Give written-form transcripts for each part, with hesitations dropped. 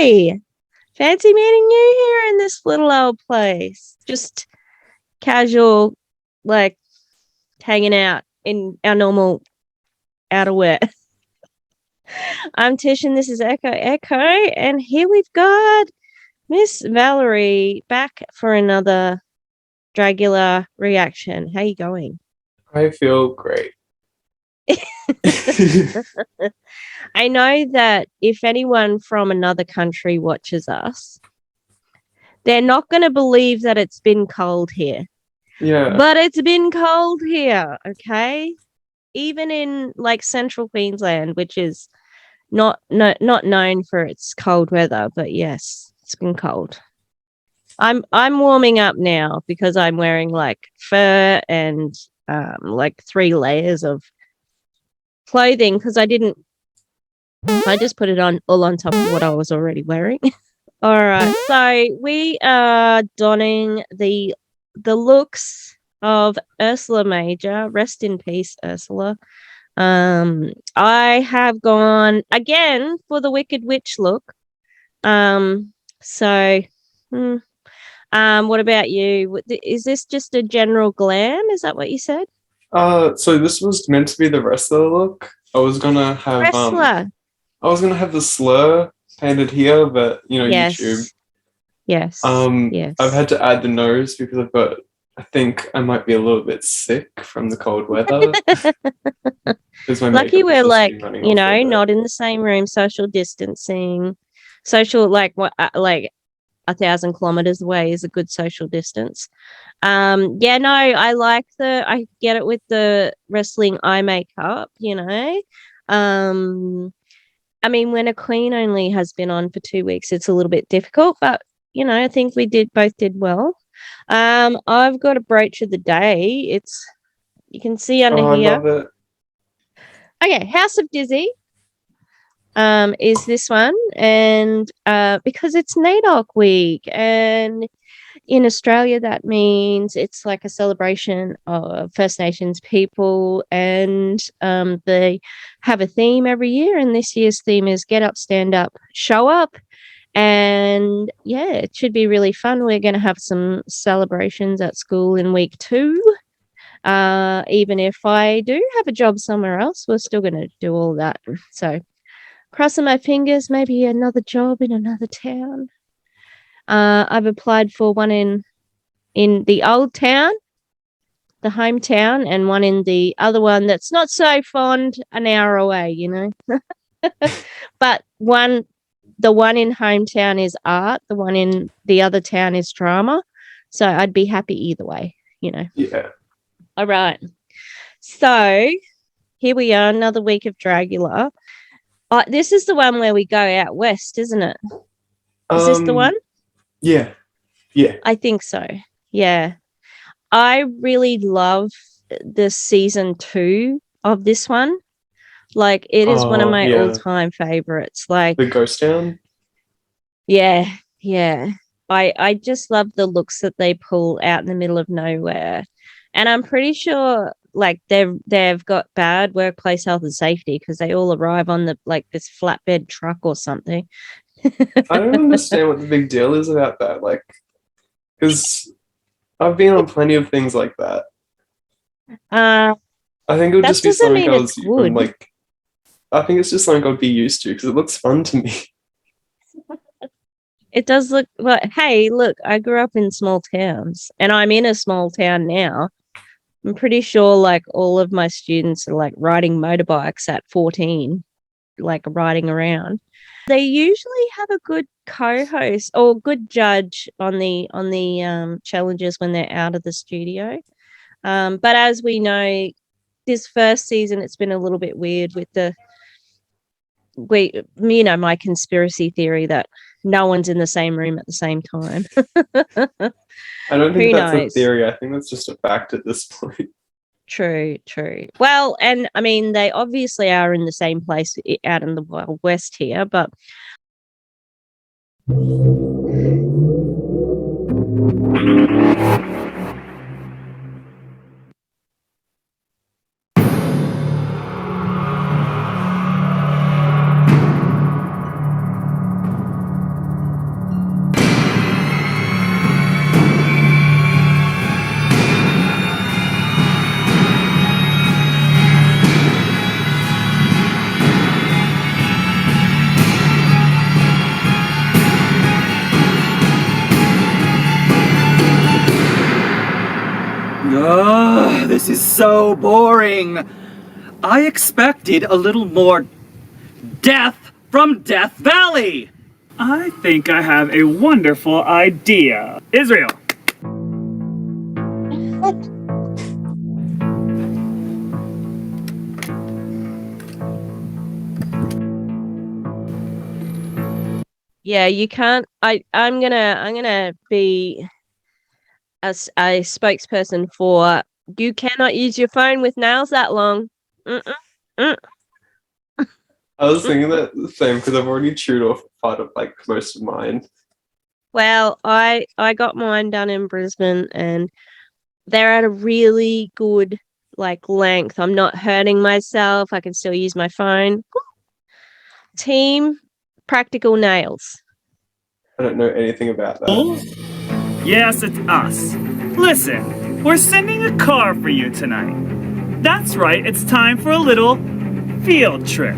Hi. Fancy meeting you here in this little old place. Just casual, like hanging out in our normal outerwear. I'm Tish and this is Echo Echo, and here we've got Ms Vallley back for another Dragula reaction. How you going? I feel great. I know that if anyone from another country watches us, they're not going to believe that it's been cold here. Yeah. But it's been cold here, okay? Even in like central Queensland, which is not known for its cold weather, but yes, it's been cold. I'm warming up now because I'm wearing like fur and like 3 layers of clothing because I just put it on all on top of what I was already wearing. All right, so we are donning the looks of Ursula Major. Rest in peace, Ursula. I have gone again for the Wicked Witch look. So, what about you? Is this just a general glam? Is that what you said? So this was meant to be the rest of the look. Wrestler. I was gonna have the slur painted here, but Yes. YouTube. Yes. Yes. I've had to add the nose because I think I might be a little bit sick from the cold weather. Lucky we're like, not in the same room, social distancing. Social like 1,000 kilometers away is a good social distance. Yeah, no, I get it with the wrestling eye makeup, I mean, when a queen only has been on for 2 weeks, it's a little bit difficult, but I think we both did well. I've got a brooch of the day. You can see under here. I love it. Okay, House of Dizzy is this one, and because it's NAIDOC week, and in Australia that means it's like a celebration of First Nations people, and they have a theme every year, and this year's theme is Get Up, Stand Up, Show Up. And yeah, it should be really fun. We're going to have some celebrations at school in week 2. Even if I do have a job somewhere else, we're still going to do all that. So crossing my fingers, maybe another job in another town. I've applied for one in the old town, the hometown, and one in the other one that's not so fond, an hour away, But the one in hometown is art, the one in the other town is drama. So I'd be happy either way, Yeah. All right. So here we are, another week of Dragula. This is the one where we go out west, isn't it? Is this the one? Yeah. Yeah. I think so. Yeah. I really love the season 2 of this one. Like, it is one of my all-time favorites. Like the ghost town. Yeah. I just love the looks that they pull out in the middle of nowhere. And I'm pretty sure like they've got bad workplace health and safety because they all arrive on this flatbed truck or something. I don't understand what the big deal is about that. Like, because I've been on plenty of things like that. I think it would just be something I think it's just something I'd be used to because it looks fun to me. It does look well. Hey, look, I grew up in small towns and I'm in a small town now. I'm pretty sure like all of my students are like riding motorbikes at 14, like riding around. They usually have a good co-host or good judge on the challenges when they're out of the studio. But as we know, this first season it's been a little bit weird with my conspiracy theory that no one's in the same room at the same time. I don't think that's a theory. I think that's just a fact at this point. True. Well, and I mean, they obviously are in the same place out in the Wild West here, but Ugh, this is so boring. I expected a little more death from Death Valley. I think I have a wonderful idea. Israel. Yeah, you can't. I'm gonna be a spokesperson for. You cannot use your phone with nails that long. Mm-mm, mm. I was thinking that the same because I've already chewed off part of like most of mine. Well, I got mine done in Brisbane, and they're at a really good like length. I'm not hurting myself. I can still use my phone. Team Practical Nails. I don't know anything about that. Yes, it's us. Listen, we're sending a car for you tonight. That's right, it's time for a little field trip.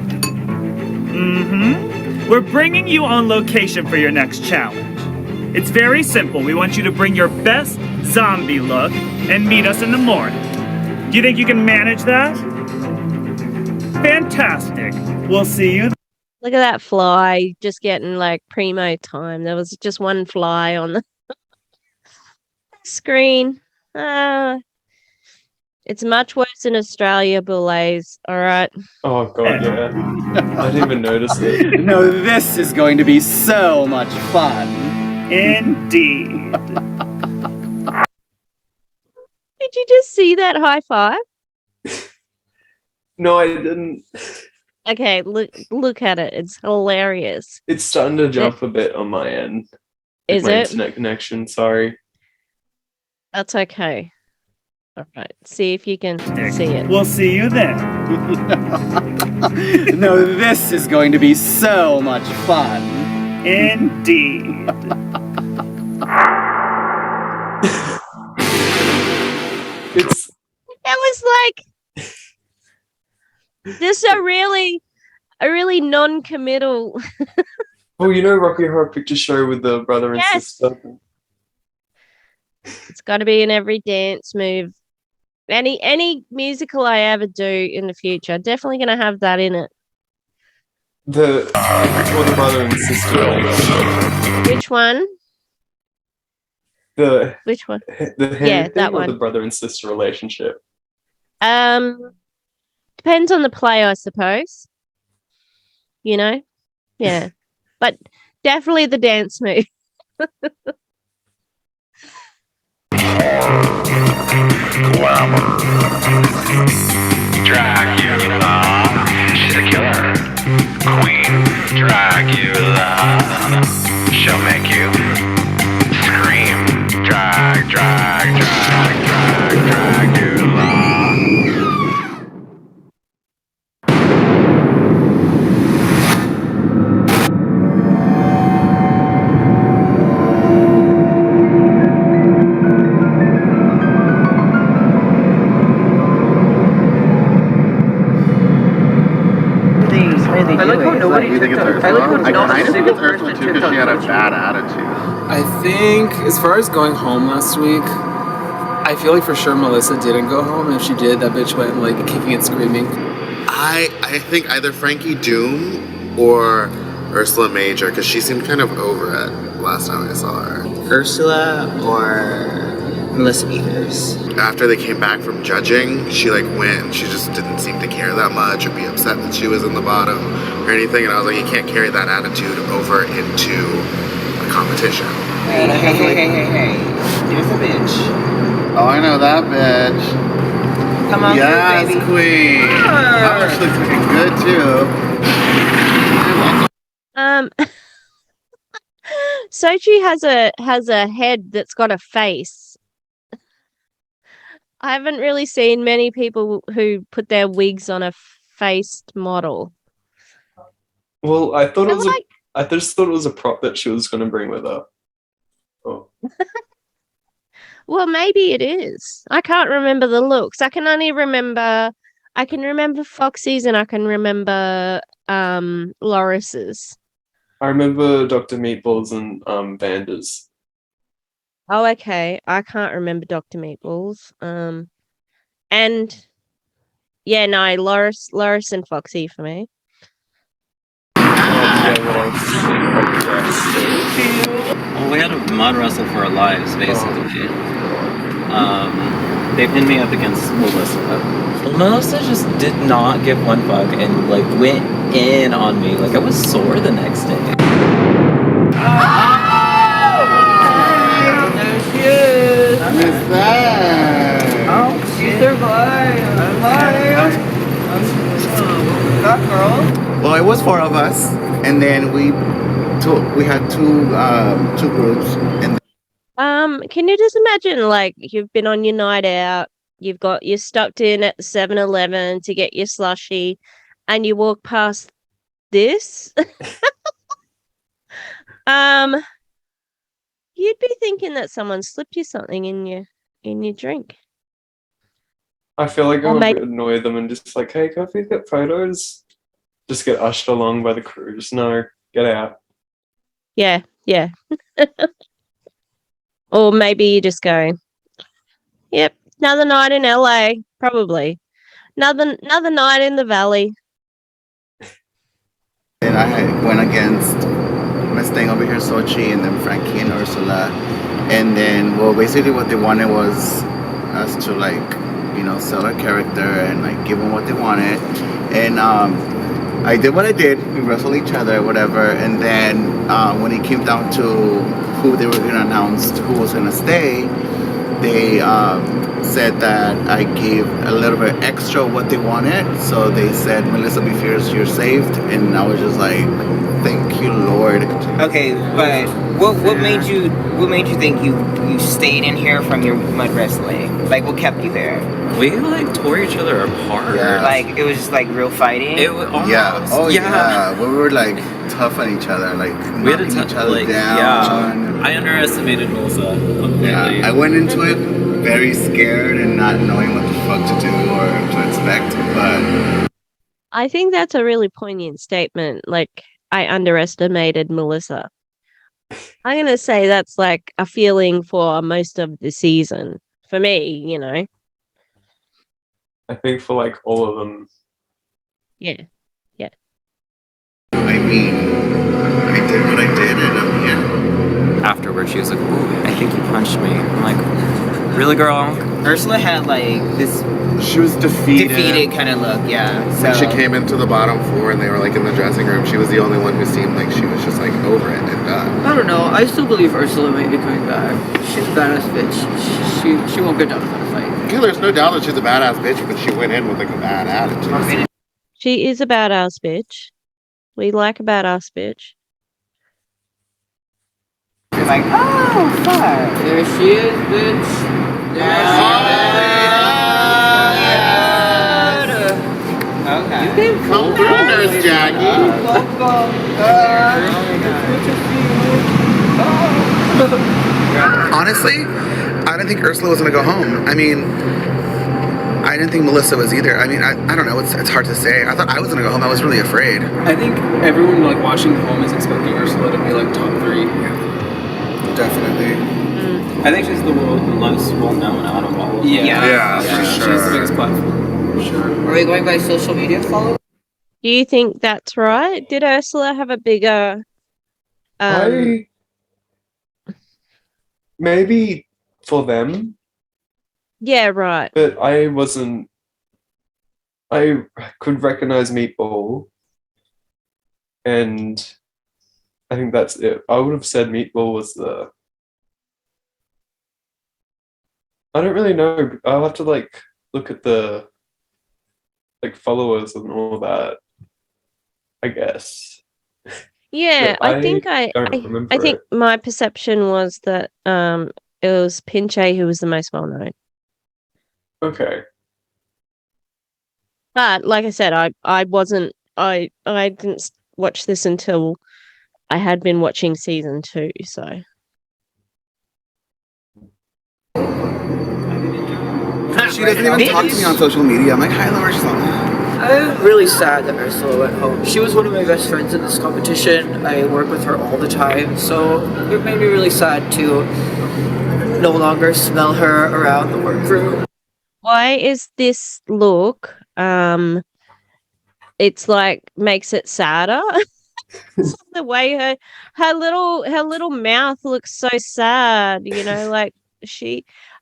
We're bringing you on location for your next challenge. It's very simple. We want you to bring your best zombie look and meet us in the morning. Do you think you can manage that? Fantastic. We'll see you. Look at that fly just getting like primo time. There was just one fly on the screen. It's much worse in Australia, Boulets. All right. Oh god, yeah. I didn't even notice it. No, this is going to be so much fun. Indeed. Did you just see that high five? No, I didn't. Okay, look at it. It's hilarious. It's starting to jump a bit on my end. Is my it? Internet connection, sorry. That's okay. All right, see if you can see it. We'll see you then. No, this is going to be so much fun. Indeed. That was like just a really non-committal. Well, you know Rocky Horror Picture Show with the brother and sister? It's got to be in every dance move. Any musical I ever do in the future, definitely going to have that in it. The brother and sister relationship. Which one? Which one? The that one. Or the brother and sister relationship. Depends on the play, I suppose. You know, yeah, but definitely the dance move. Glamour. Dragula. She's a killer. Queen Dragula. She'll make you scream. Dragula. I like how nobody took the. I like how not a single person took because she had a bad attitude. I think, as far as going home last week, I feel like for sure Melissa didn't go home. And if she did, that bitch went like kicking and screaming. I think either Frankie Doom or Ursula Major, because she seemed kind of over it last time I saw her. Ursula or Ms Eerie. After they came back from judging, she like went and she just didn't seem to care that much or be upset that she was in the bottom or anything. And I was like, you can't carry that attitude over into a competition. Hey. Here's a bitch. Oh, I know that bitch. Come on, yes, baby. Queen. That was looking good too. Sochi has a head that's got a face. I haven't really seen many people who put their wigs on a faced model. Well, I thought I just thought it was a prop that she was going to bring with her. Oh. Well, maybe it is. I can't remember the looks. I can remember Foxy's and I can remember Loris's. I remember Dr. Meatballs and Vander's. Oh, okay. I can't remember Dr. Meatballs. And yeah, no, Loris and Foxy for me. Well, we had a mud wrestle for our lives, basically. They pinned me up against Melissa. Melissa just did not give one fuck and like went in on me. Like I was sore the next day. There she is. Who's that? Oh, she survived. That girl. Well, it was 4 of us, and then we had two groups, and Can you just imagine, like, you've been on your night out, you're stopped in at the 7-Eleven to get your slushie, and you walk past this? You'd be thinking that someone slipped you something in your drink. I feel like I Or would maybe- annoy them and just like, hey, can I please get photos? Just get ushered along by the crew. Just no, get out. Yeah. Or maybe you just go, yep, another night in LA, probably. Another night in the Valley. and I went against Miss Thing over here, Sochi, and then Frankie and Ursula, and then basically what they wanted was us to like, sell our character and like give them what they wanted, and I did what I did. We wrestled each other, whatever, and then when it came down to who they were going to announce who was going to stay, they said that I gave a little bit extra what they wanted. So they said, Melissa Be Fierce, you're saved. And I was just like, thank you, Lord. Okay, but what made you think you stayed in here from your mud wrestling? Like, what kept you there? We like tore each other apart. Yeah. Like, it was just like real fighting? It was almost, Yeah. Oh, yeah. yeah. We were like tough on each other, like We had knocking to each other like, down. yeah. I underestimated Melissa completely. Yeah, I went into it very scared and not knowing what the fuck to do or to expect, but I think that's a really poignant statement. Like, I underestimated Melissa. I'm going to say that's like a feeling for most of the season. For me, I think for like all of them. Yeah. I mean, I did what I did and I'm here. Afterwards, she was like, "Ooh, I think you punched me." I'm like, "Really, girl?" Ursula had like this She was defeated. kind of look, yeah. When she came into the bottom floor and they were like in the dressing room, she was the only one who seemed like she was just like over it and done. I don't know. I still believe Ursula might be coming back. She's a badass bitch. She won't go down without a fight. Yeah, there's no doubt that she's a badass bitch, but she went in with like a bad attitude. She is a badass bitch. We like a badass bitch. Like, oh, fuck. There she is, bitch. Okay. You came Come through, Nurse Jackie. Honestly, I didn't think Ursula was gonna go home. I mean, I didn't think Melissa was either. I mean, I don't know. It's hard to say. I thought I was gonna go home. I was really afraid. I think everyone like watching home is expecting Ursula to be like top 3. Definitely. I think she's the most well-known out of all of them. Yeah, for She's sure. the biggest platform. For sure. Are we going by social media followers? Do you think that's right? Did Ursula have a bigger Maybe for them, yeah, right. but I could recognize Meatball, and I think that's it. I would have said Meatball was I don't really know. I'll have to like look at the like followers and all that, I guess. Yeah, But I think don't remember I think it. my perception was that it was Pinche who was the most well known. Okay. But like I said, I didn't watch this until I had been watching season 2, so She doesn't even talk to me on social media. I'm like, hi, Laura. She's like, I'm really sad that Ursula went home. She was one of my best friends in this competition. I work with her all the time, so it made me really sad to no longer smell her around the workroom. Why is this look? It's like makes it sadder. The way her little mouth looks so sad, you know, like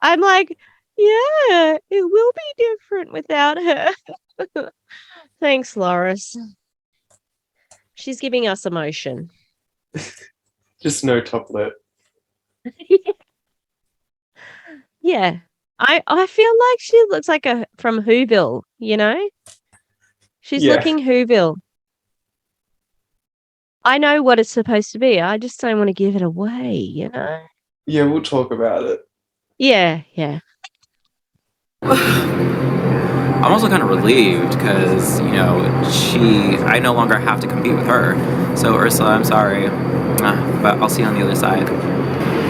I'm like, yeah, it will be different without her. Thanks, Loris. She's giving us emotion. Just no top lip. Yeah. I feel like she looks like from Whoville, you know? She's looking Whoville. I know what it's supposed to be. I just don't want to give it away, you know? Yeah, we'll talk about it. Yeah. I'm also kind of relieved because, you know, I no longer have to compete with her. So, Ursula, I'm sorry. But I'll see you on the other side.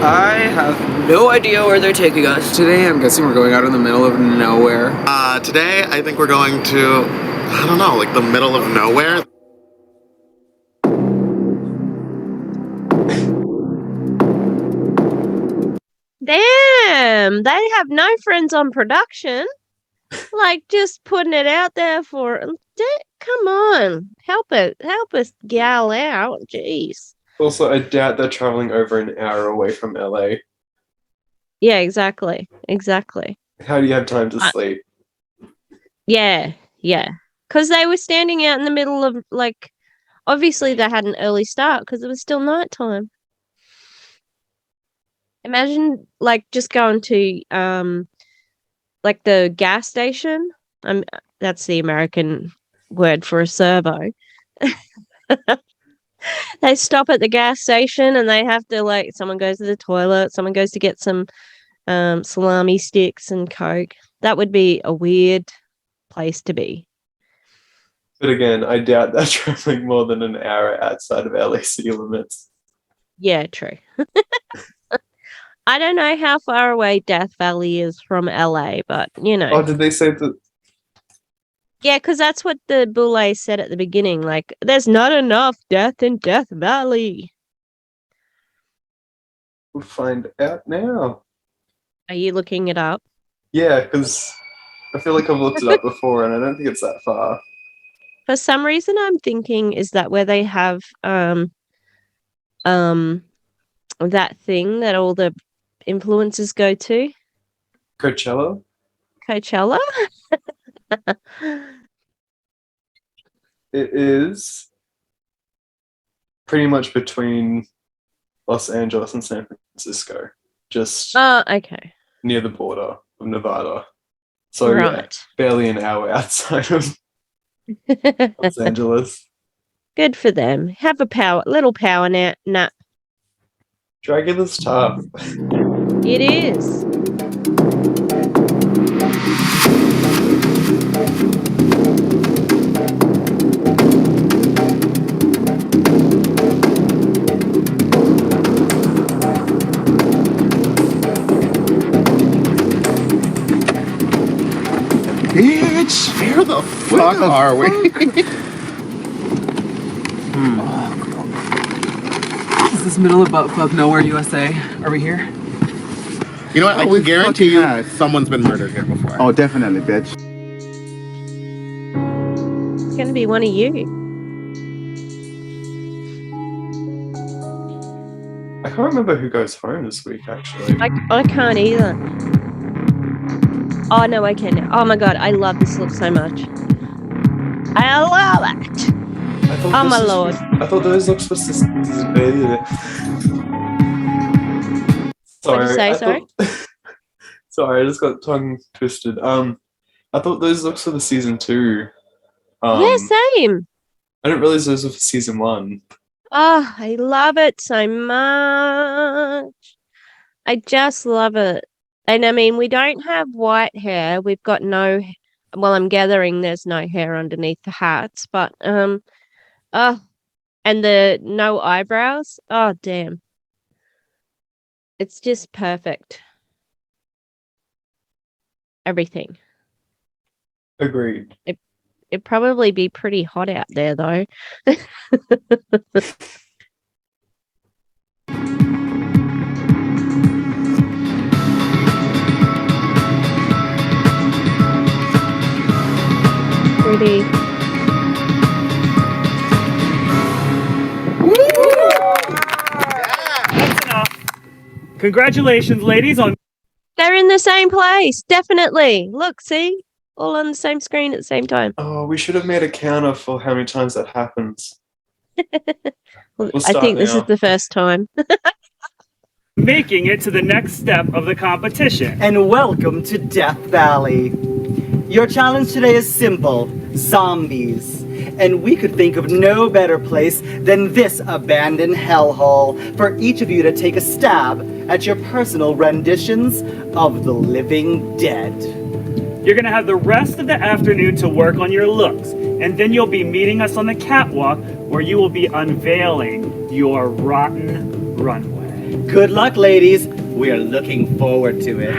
I have no idea where they're taking us. Today, I'm guessing we're going out in the middle of nowhere. Today, I think we're going to, I don't know, like the middle of nowhere. Damn, they have no friends on production. Like, just putting it out there for... Come on. Help us gal out. Jeez. Also, I doubt they're traveling over an hour away from LA. Yeah, exactly. How do you have time to sleep? Yeah. Because they were standing out in the middle of, like... Obviously, they had an early start because it was still nighttime. Imagine, like, just going to, like, the gas station. That's the American word for a servo. They stop at the gas station and they have to, like, someone goes to the toilet, someone goes to get some salami sticks and Coke. That would be a weird place to be. But again, I doubt they're traveling more than an hour outside of LA city limits. Yeah, true. I don't know how far away Death Valley is from LA, but, you know. Oh, did they say that? Yeah, because that's what the Boulet said at the beginning. Like, there's not enough death in Death Valley. We'll find out now. Are you looking it up? Yeah, because I feel like I've looked it up before and I don't think it's that far. For some reason, I'm thinking is that where they have that thing that all the influencers go to? Coachella? It is pretty much between Los Angeles and San Francisco. Just okay. Near the border of Nevada. So right. Yeah, barely an hour outside of Los Angeles. Good for them. Have a little power nap. Dragula's tough. It is. Bitch, where the fuck are we? Is this middle of nowhere, USA? Are we here? You know what? I will guarantee you someone's been murdered here before. Oh, definitely, bitch. It's going to be one of you. I can't remember who goes home this week, actually. I can't either. Oh, no, I can now. Oh, my God. I love this look so much. I love it. Oh, my Lord. I thought those looks were Sorry. What'd you say, sorry? Sorry, I just got tongue twisted. I thought those looks were the season 2. Yeah, same. I didn't realize those were for season 1. Oh, I love it so much. I just love it. And I mean, we don't have white hair. We've got no, well, I'm gathering there's no hair underneath the hats, but, and the no eyebrows. Oh, damn. It's just perfect. Everything. Agreed. It'd probably be pretty hot out there, though. Pretty. That's enough. Congratulations, ladies, on They're in the same place, definitely. Look, see? All on the same screen at the same time. Oh, we should have made a counter for how many times that happens. I think this is the first time. making it to the next step of the competition. And welcome to Death Valley. Your challenge today is simple: zombies. And we could think of no better place than this abandoned hellhole for each of you to take a stab at your personal renditions of the living dead. You're gonna have the rest of the afternoon to work on your looks, and then you'll be meeting us on the catwalk where you will be unveiling your rotten runway. Good luck, ladies. We're looking forward to it.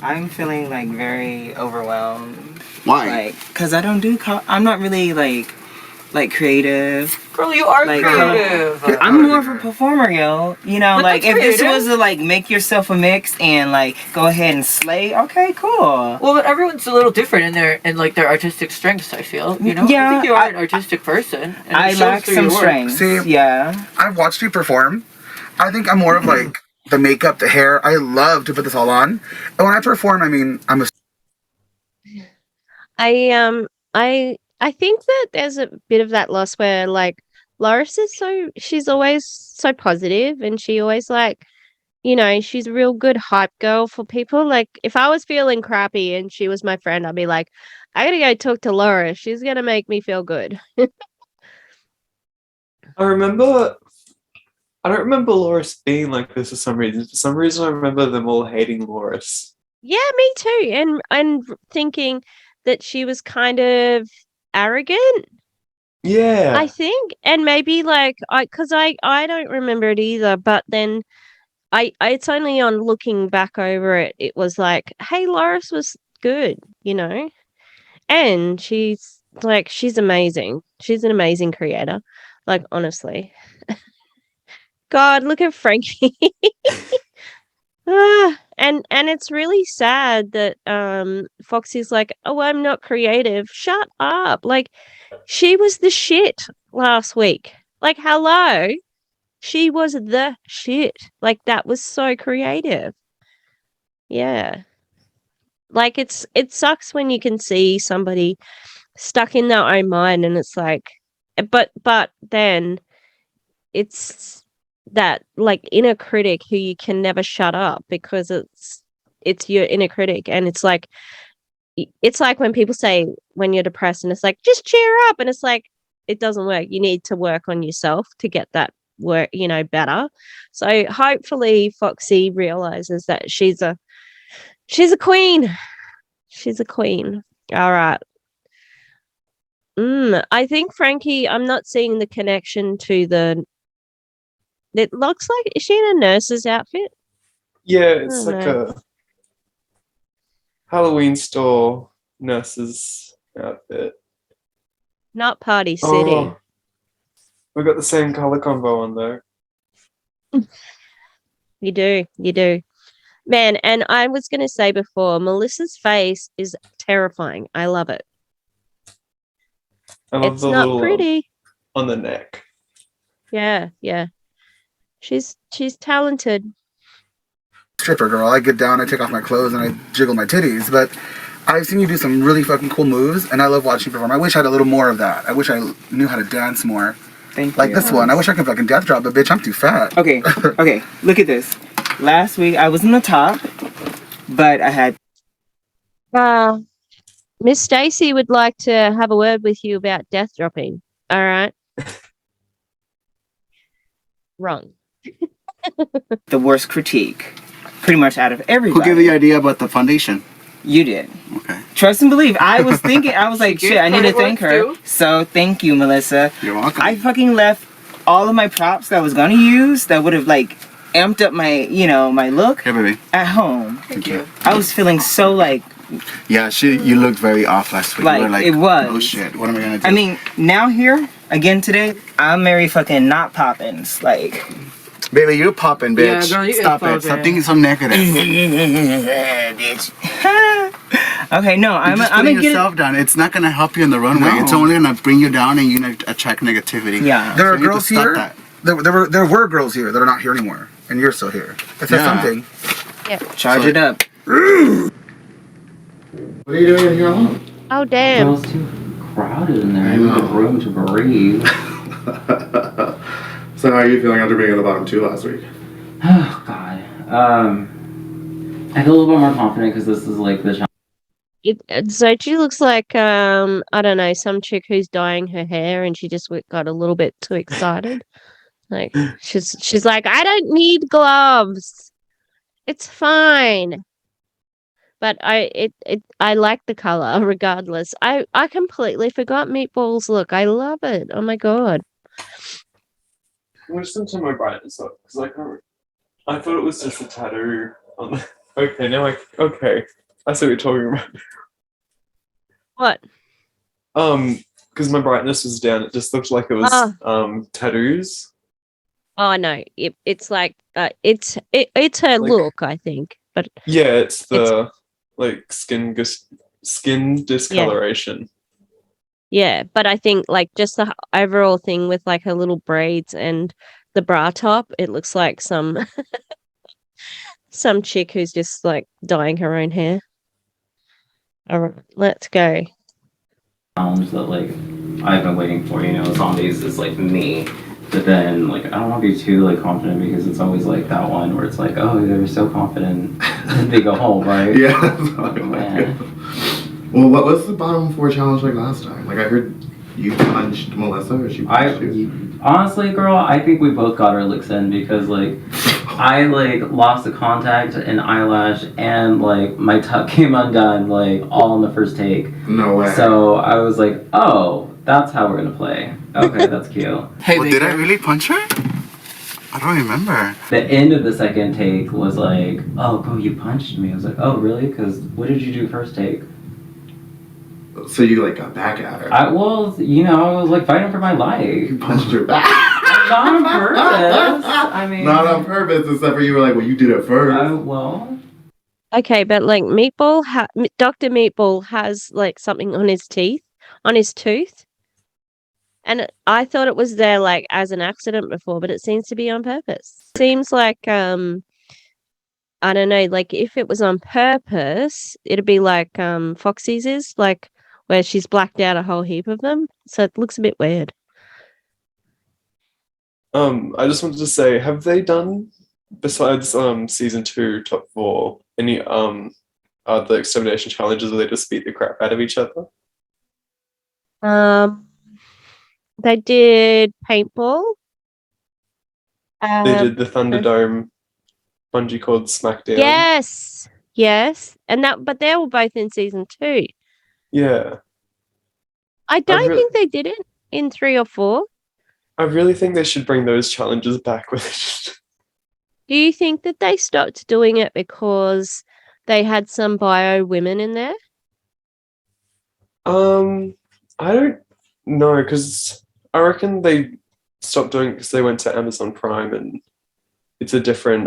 I'm feeling like very overwhelmed. Why? Like, cause I don't do. I'm not really like creative. Girl, you are Like, creative. I'm more of a performer, yo. You know, But like that's if this creative. was to like make yourself a mix and like go ahead and slay, okay, cool. Well, but everyone's a little different in like their artistic strengths. I feel, you know. Yeah, I think you are an artistic person. And I it shows lack through some your work. strength. See, Yeah. I've watched you perform. I think I'm more of like the makeup, the hair. I love to put this all on. And when I perform, I mean, I'm a I think that there's a bit of that loss where like Loris is she's always so positive, and she always like, you know, she's a real good hype girl for people. Like if I was feeling crappy and she was my friend, I'd be like, I gotta go talk to Loris. She's gonna make me feel good. I don't remember Loris being like this for some reason. For some reason, I remember them all hating Loris. Yeah, me too. And thinking that she was kind of arrogant, Yeah. I think. And maybe like because I don't remember it either, but then I it's only on looking back over it, it was like, hey, Loris was good, you know? And she's amazing. She's an amazing creator. Like honestly. God, look at Frankie. And it's really sad that Foxy's like, oh, I'm not creative. Shut up. Like, she was the shit last week. Like, hello. She was the shit. Like, that was so creative. Yeah. Like, it sucks when you can see somebody stuck in their own mind, and it's like, but then it's that like inner critic who you can never shut up because it's your inner critic. And it's like when people say when you're depressed and it's like, just cheer up, and it's like, it doesn't work. You need to work on yourself to get that work, you know, better. So hopefully Foxy realizes that she's a queen. She's a queen. All right. I think Frankie, I'm not seeing the connection to it looks like, is she in a nurse's outfit? Yeah, it's don't like know. a Halloween store nurse's outfit. Not Party City. Oh, we got the same color combo on though. You do. Man, and I was going to say before, Melissa's face is terrifying. I love it. I love It's the not little pretty. on the neck. Yeah. She's talented. stripper girl. I get down, I take off my clothes, and I jiggle my titties. But I've seen you do some really fucking cool moves, and I love watching you perform. I wish I had a little more of that. I wish I knew how to dance more. Thank Like you. this one. I wish I could fucking death drop, but bitch, I'm too fat. Okay, look at this. Last week I was in the top, but I had Miss Stacy would like to have a word with you about death dropping. All right. Wrong. the worst critique, pretty much out of everybody. Who gave the idea about the foundation? You did. Okay. Trust and believe. I was thinking, I was like, She shit, I need to did thank her. too. So thank you, Melissa. You're welcome. I fucking left all of my props that I was gonna use that would have like amped up my look baby. at home. Thank you. I was feeling so like. Yeah, you looked very off last week. Like, you were like, it was. oh shit, what am I gonna do? I mean, now here again today, I'm very fucking not poppin'. Like, baby, you're popping, bitch. Yeah, girl, you Stop it. Stop thinking so negative. bitch. Okay, no, I'm just gonna putting get yourself down. It's not gonna help you in the runway. No. It's only gonna bring you down, and you're gonna attract negativity. Yeah. There are So you need to girls stop here. that. There were girls here that are not here anymore, and you're still here. It says something. Yeah. Charge it up. What are you doing here alone? Oh damn. It's too crowded in there. I need room to breathe. So how are you feeling after being in the bottom 2 last week? Oh God. I feel a little bit more confident because this is like the challenge. So she looks like I don't know, some chick who's dyeing her hair and she just got a little bit too excited. Like she's like, I don't need gloves. It's fine. But I like the color regardless. I completely forgot Meatball's look. I love it. Oh my god. I'm just gonna turn my brightness up because I thought it was just a tattoo on the. Okay, now okay. I see what you're talking about. What? Because my brightness was down. It just looked like it was tattoos. Oh no, it's like it's her look, I think. But yeah, it's the like skin discoloration. Yeah, but I think like just the overall thing with like her little braids and the bra top, it looks like some chick who's just like dyeing her own hair. All right, let's go. Challenge that like I've been waiting for, zombies is like me. But then like I don't want to be too like confident because it's always like that one where it's like, oh, they're so confident and they go home, right? Yeah. Well, what was the bottom 4 challenge like last time? Like I heard you punched Melissa or she punched you. Honestly, girl, I think we both got our licks in because like I like lost the contact and eyelash and like my tuck came undone like all in the first take. No way. So I was like, oh, that's how we're gonna play. Okay, that's cute. Hey, well, did I really punch her? I don't remember. The end of the second take was like, oh, bro, you punched me. I was like, oh, really? Because what did you do first take? So you like got back at her? I was like fighting for my life. You punched her back. Not on purpose. I mean, not on purpose. Except for you were like, well, you did it first. Well. Okay, but like Dr. Meatball has like something on his tooth. And I thought it was there like as an accident before, but it seems to be on purpose. Seems like I don't know, like if it was on purpose, it'd be like Foxy's is, like where she's blacked out a whole heap of them. So it looks a bit weird. I just wanted to say, have they done besides season 2 top 4 any the extermination challenges where they just beat the crap out of each other? They did paintball. They did the Thunderdome bungee cord smackdown. Yes, but they were both in season 2. Yeah. I don't think they did it in 3 or 4. I really think they should bring those challenges back with it. Do you think that they stopped doing it because they had some bio women in there? I don't know, because I reckon they stopped doing it because they went to Amazon Prime and it's a different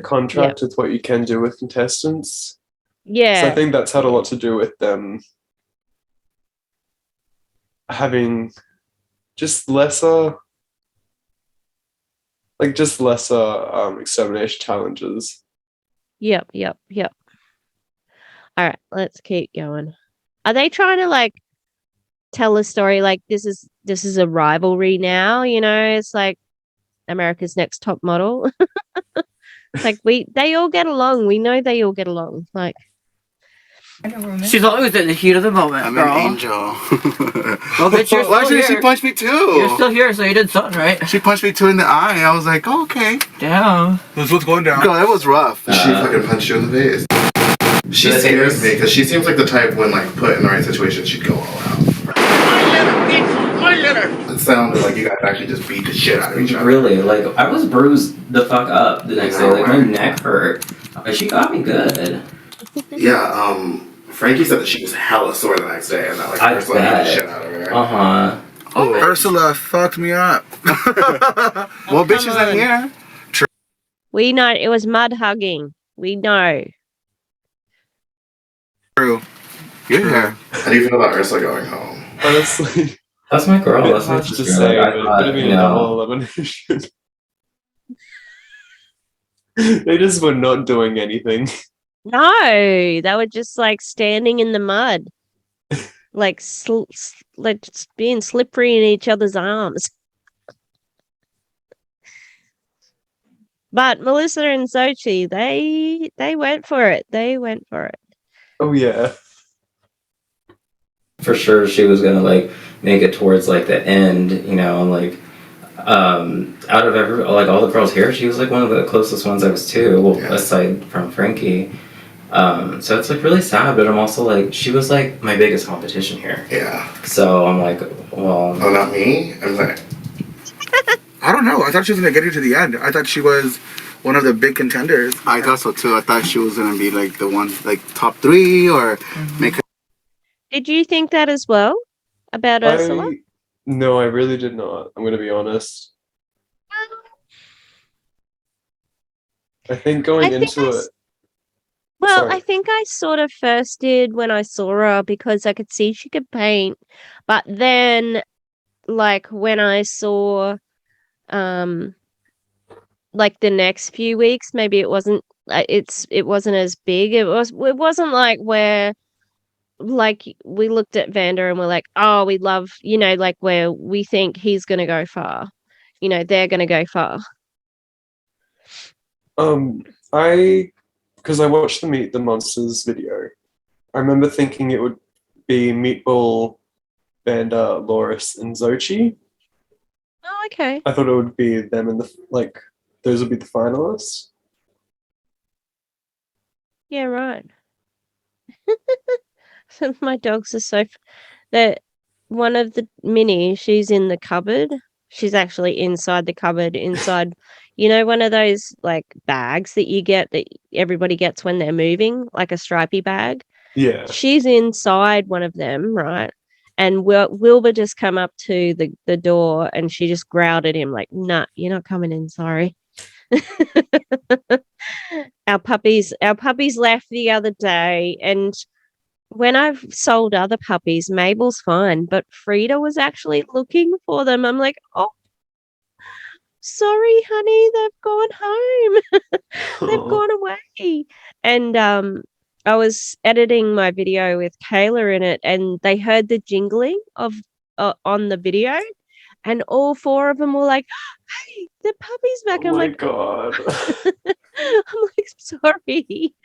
contract with what you can do with contestants. Yeah. So I think that's had a lot to do with them having just lesser extermination challenges. Yep. All right, let's keep going. Are they trying to like tell a story like this is a rivalry now, it's like America's Next Top Model. Like they all get along. We know they all get along. Like she's always in the heat of the moment, I'm girl. an angel. Well, bitch, you're still actually, here. she punched me too. You're still here, so you did something right. She punched me too in the eye. I was like, oh, okay. Damn. That's what's going down. Girl, that was rough. She fucking punched you in the face. She scares me because she seems like the type when like put in the right situation, she'd go all out. My litter, bitch! My litter! sounded like you guys actually just beat the shit out of each other. Really, like I was bruised the fuck up the next day. Like my neck hurt. But she got me good. Yeah, Frankie said that she was hella sore the next day and that like Ursula beat the shit out of her. Oh, Ursula fucked me up. Well, bitch isn't here. We know it was mud hugging. We know. True. You're here. How do you feel about Ursula going home? Honestly, that's my girl. That's my hard to sister. say, Like, but I it could have been a double elimination. They just were not doing anything. No, they were just like standing in the mud, like just being slippery in each other's arms. But Melissa and Sochi, they went for it. They went for it. Oh yeah. For sure, she was gonna like make it towards like the end, you know, and like out of all the girls here, she was like one of the closest ones I was to, well, aside from Frankie. So it's like really sad, but I'm also like, she was like my biggest competition here. Yeah. So I'm like, well. Oh, not me? I was like, I don't know. I thought she was going to get her to the end. I thought she was one of the big contenders. I thought so too. I thought she was going to be like the one, like top 3 or make her. Did you think that as well about Ursula? No, I really did not. I'm going to be honest. I think into it. Well, Sorry. I think I sort of first did when I saw her because I could see she could paint. But then, like, when I saw, like, the next few weeks, maybe it wasn't, it wasn't as big. It wasn't like where, like, we looked at Vander and we're like, oh, we love, you know, like where we think he's going to go far. You know, they're going to go far. Because I watched the Meet the Monsters video, I remember thinking it would be Meatball, Vander, Loris, and Xochi. Oh, okay. I thought it would be them and those would be the finalists. Yeah, right. My dogs are so. That one of the Minnie, she's in the cupboard. She's actually inside the cupboard, inside, you know, one of those like bags that you get that everybody gets when they're moving, like a stripy bag. Yeah. She's inside one of them, right? And Wilbur just come up to the door and she just growled at him like, nah, you're not coming in, sorry. Our puppies left the other day, and when I've sold other puppies, Mabel's fine, but Frida was actually looking for them. I'm like, oh, sorry, honey, they've gone home. They've gone away. And I was editing my video with Kayla in it, and they heard the jingling of on the video, and all 4 of them were like, hey, the puppy's back. Oh I'm my like, God. I'm like, sorry.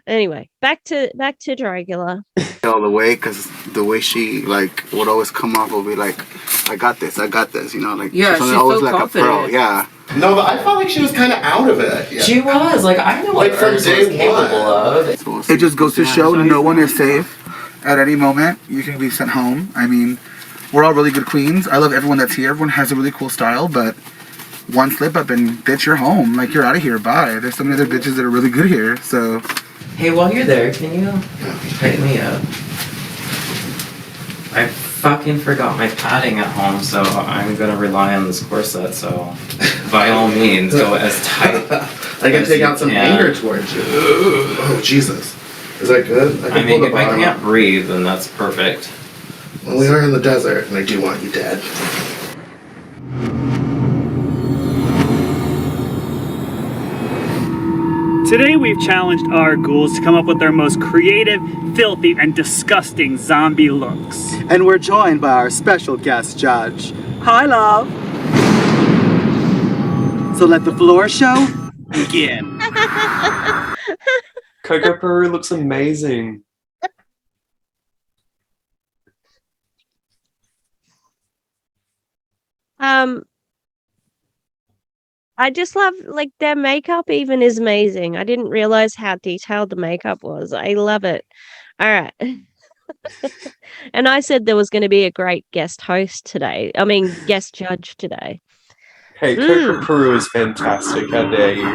Anyway, back to Dragula. All the way, because the way she like would always come off would be like, I got this, you know, like yeah, she's always so like confident. a pro, yeah. No, but I felt like she was kind of out of it. Yeah. She was like, I know what from Ursula day was capable one. of. It just goes to show no one is safe. At any moment, you can be sent home. I mean, we're all really good queens. I love everyone that's here. Everyone has a really cool style, but one slip up and bitch, you're home. Like, you're out of here. Bye. There's so many other bitches that are really good here, so. Hey, while you're there, can you pick me up? I fucking forgot my padding at home, so I'm gonna rely on this corset, so by all means, go as tight. I can take out some anger towards you. Oh, Jesus. Is that good? I mean, if I can't breathe, then that's perfect. Well, we are in the desert, and I do want you dead. Today we've challenged our ghouls to come up with their most creative, filthy, and disgusting zombie looks. And we're joined by our special guest judge. Hi, love. So let the floor show begin. Coco Peru looks amazing. I just love, like, their makeup even is amazing. I didn't realize how detailed the makeup was. I love it. All right. And I said there was going to be a great guest host today. I mean, guest judge today. Hey, Coca Peru is fantastic. How dare you?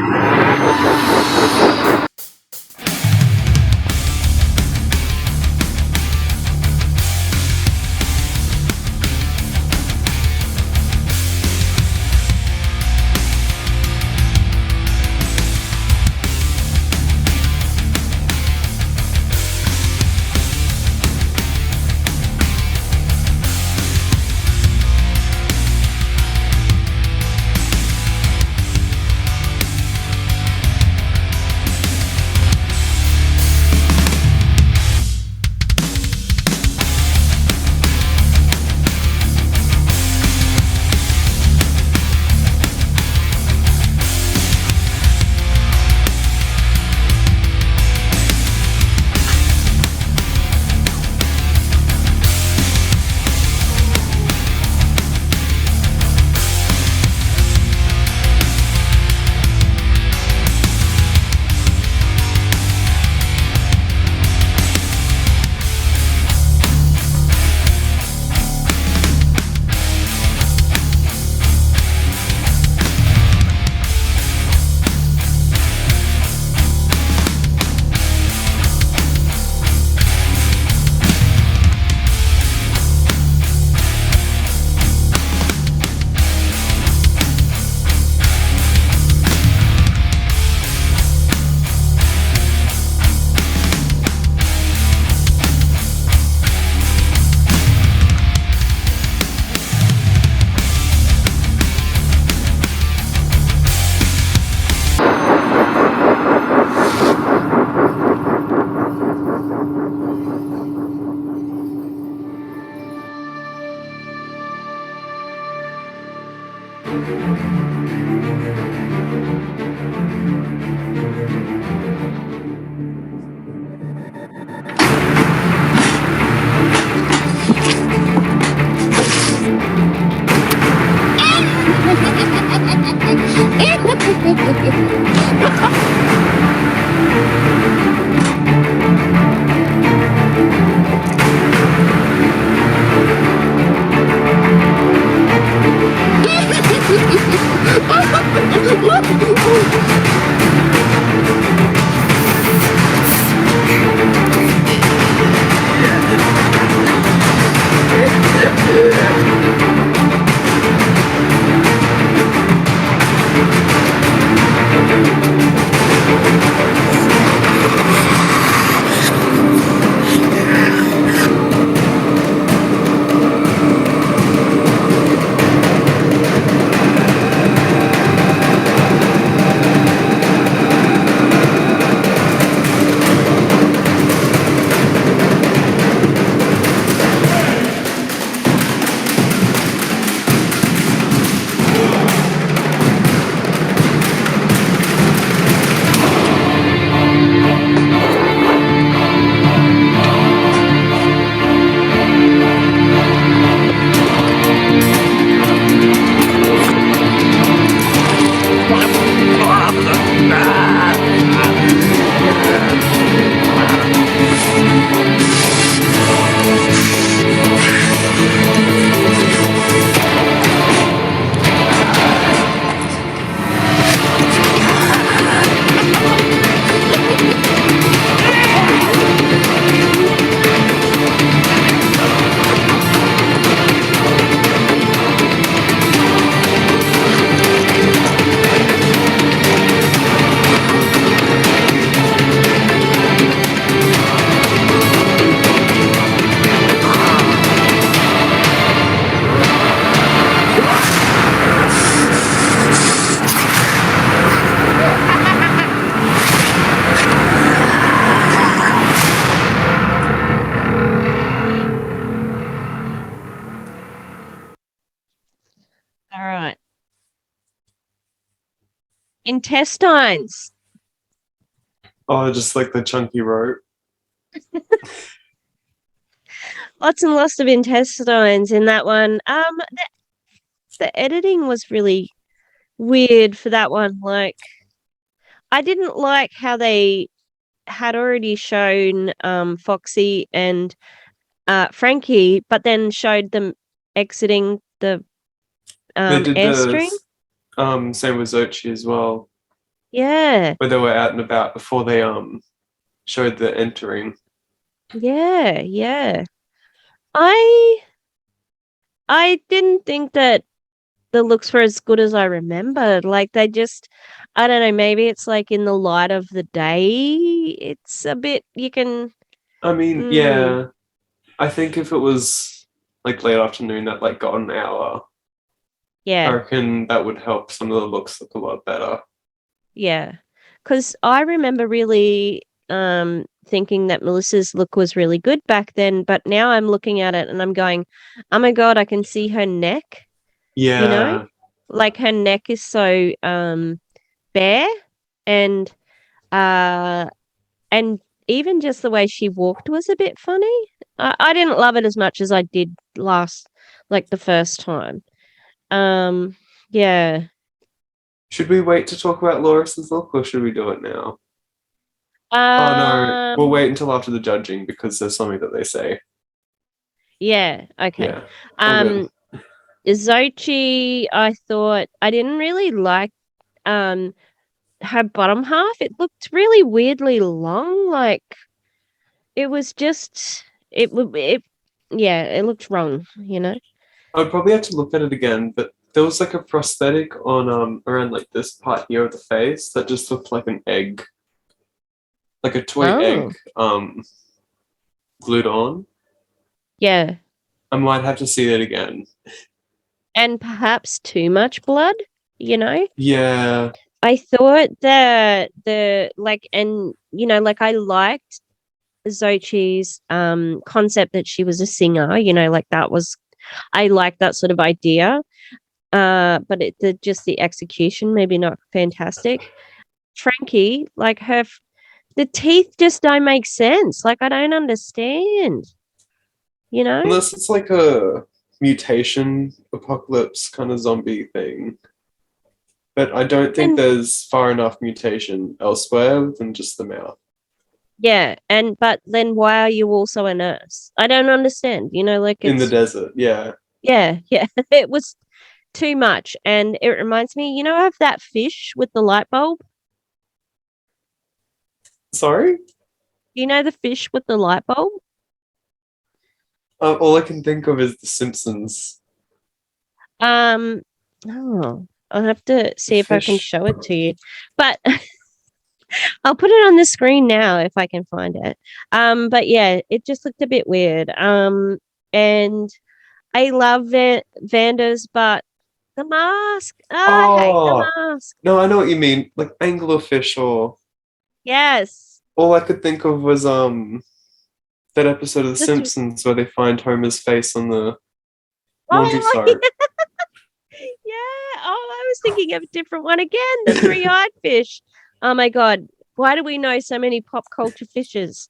All right. Intestines. Oh, just like the chunky rope. Lots and lots of intestines in that one. The editing was really weird for that one. Like, I didn't like how they had already shown Foxy and Frankie, but then showed them exiting the They did airstream. Same with Zochi as well, Yeah, where they were out and about before they showed the entering. yeah. I didn't think that the looks were as good as I remembered. Like they just, I don't know, maybe it's like in the light of the day, it's a bit, you can, I mean, yeah. I think if it was like late afternoon that like got an hour, I yeah, reckon that would help some of the looks look a lot better. yeah. Because I remember really thinking that Melissa's look was really good back then, but now I'm looking at it and I'm going, oh my God, I can see her neck, you know? Yeah. Like her neck is so bare and and even just the way she walked was a bit funny. I didn't love it as much as I did like the first time. Yeah. Should we wait to talk about Loris's look or should we do it now? Oh no, we'll wait until after the judging because there's something that they say. Yeah, okay. Yeah. all good. Xochi, I thought I didn't really like her bottom half. It looked really weirdly long. Like it was just it yeah, it looked wrong, you know? I'd probably have to look at it again, but there was like a prosthetic on around like this part here of the face that just looked like an egg. Like a toy egg glued on. Yeah. I might have to see that again. And perhaps too much blood, you know? Yeah. I thought that like I liked Xochi's concept that she was a singer, you know, like I liked that sort of idea. But just the execution maybe not fantastic. Frankie, like the teeth just don't make sense. Like I don't understand. You know? Unless it's like a mutation apocalypse kind of zombie thing. But I don't think there's far enough mutation elsewhere than just the mouth. Yeah, but then why are you also a nurse? I don't understand. You know, like in the desert, yeah. Yeah. It was too much. And it reminds me, you know, of that fish with the light bulb? Sorry? You know the fish with the light bulb? All I can think of is The Simpsons. Oh, I'll have to see if I can show it to you. But I'll put it on the screen now if I can find it. But yeah, it just looked a bit weird. And I love Vanda's, but the mask. I hate the mask. No, I know what you mean. Like anglerfish or yes. All I could think of was that episode of The Simpsons where they find Homer's face on the laundry soap. Yeah. Oh, I was thinking of a different one again. The three-eyed fish. Oh my God. Why do we know so many pop culture fishes?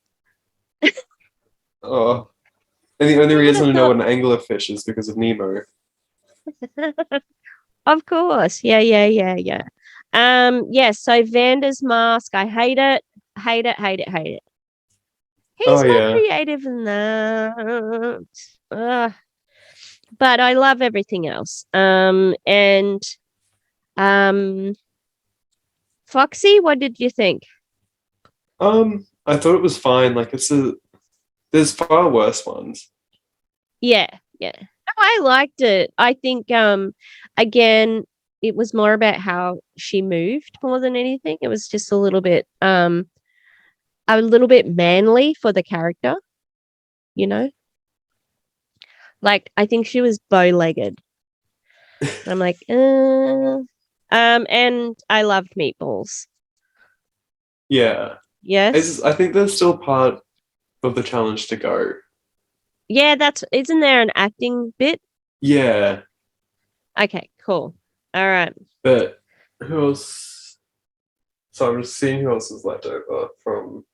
Oh. And the only reason I know what an anglerfish is because of Nemo. Of course. Yeah. So Vanda's mask, I hate it. Hate it. He's more creative than that. But I love everything else. And Foxy, what did you think? I thought it was fine. Like there's far worse ones. Yeah. No, I liked it. I think again, it was more about how she moved more than anything. It was just a little bit manly for the character, you know? Like I think she was bow-legged. I'm like, and I loved meatballs. Yeah. Yes. I think there's still part of the challenge to go. Yeah, isn't there an acting bit? Yeah. Okay, cool. All right. But who else? So I'm just seeing who else is left over from.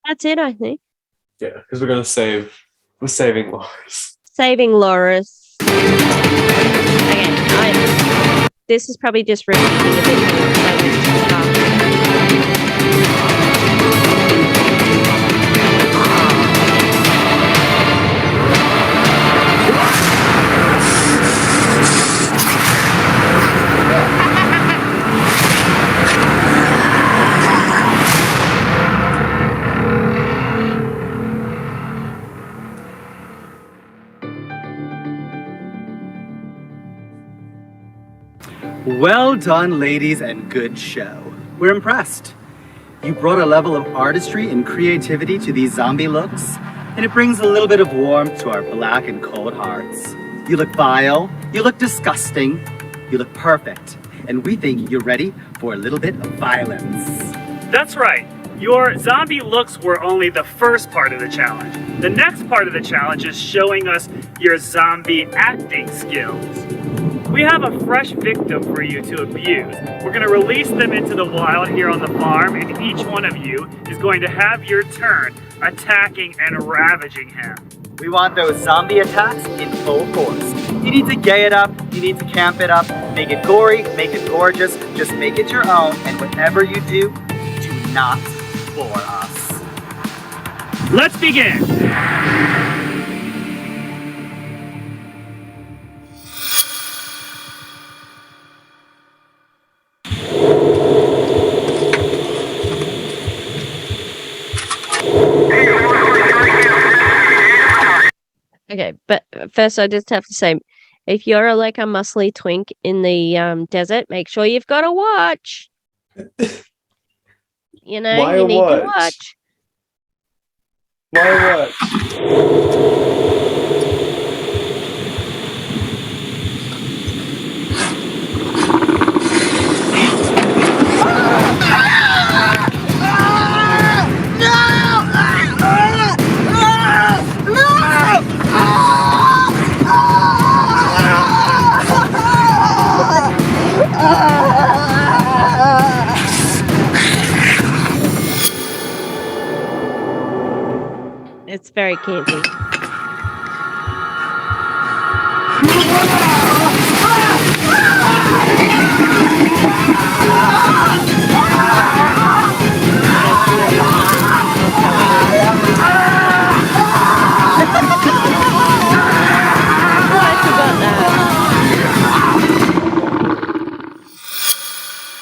That's it, I think. Yeah, because we're saving Loris. Saving Loris. Okay, this is probably just repeating a bit. Well done, ladies, and good show. We're impressed. You brought a level of artistry and creativity to these zombie looks, and it brings a little bit of warmth to our black and cold hearts. You look vile, you look disgusting, you look perfect, and we think you're ready for a little bit of violence. That's right. Your zombie looks were only the first part of the challenge. The next part of the challenge is showing us your zombie acting skills. We have a fresh victim for you to abuse. We're going to release them into the wild here on the farm, and each one of you is going to have your turn attacking and ravaging him. We want those zombie attacks in full force. You need to gay it up, you need to camp it up, make it gory, make it gorgeous, just make it your own, and whatever you do not bore us. Let's begin! Okay, but first I just have to say, if you're like a muscly twink in the desert, make sure you've got a watch. You know, Why you a need watch? to watch. Why what? It's very campy.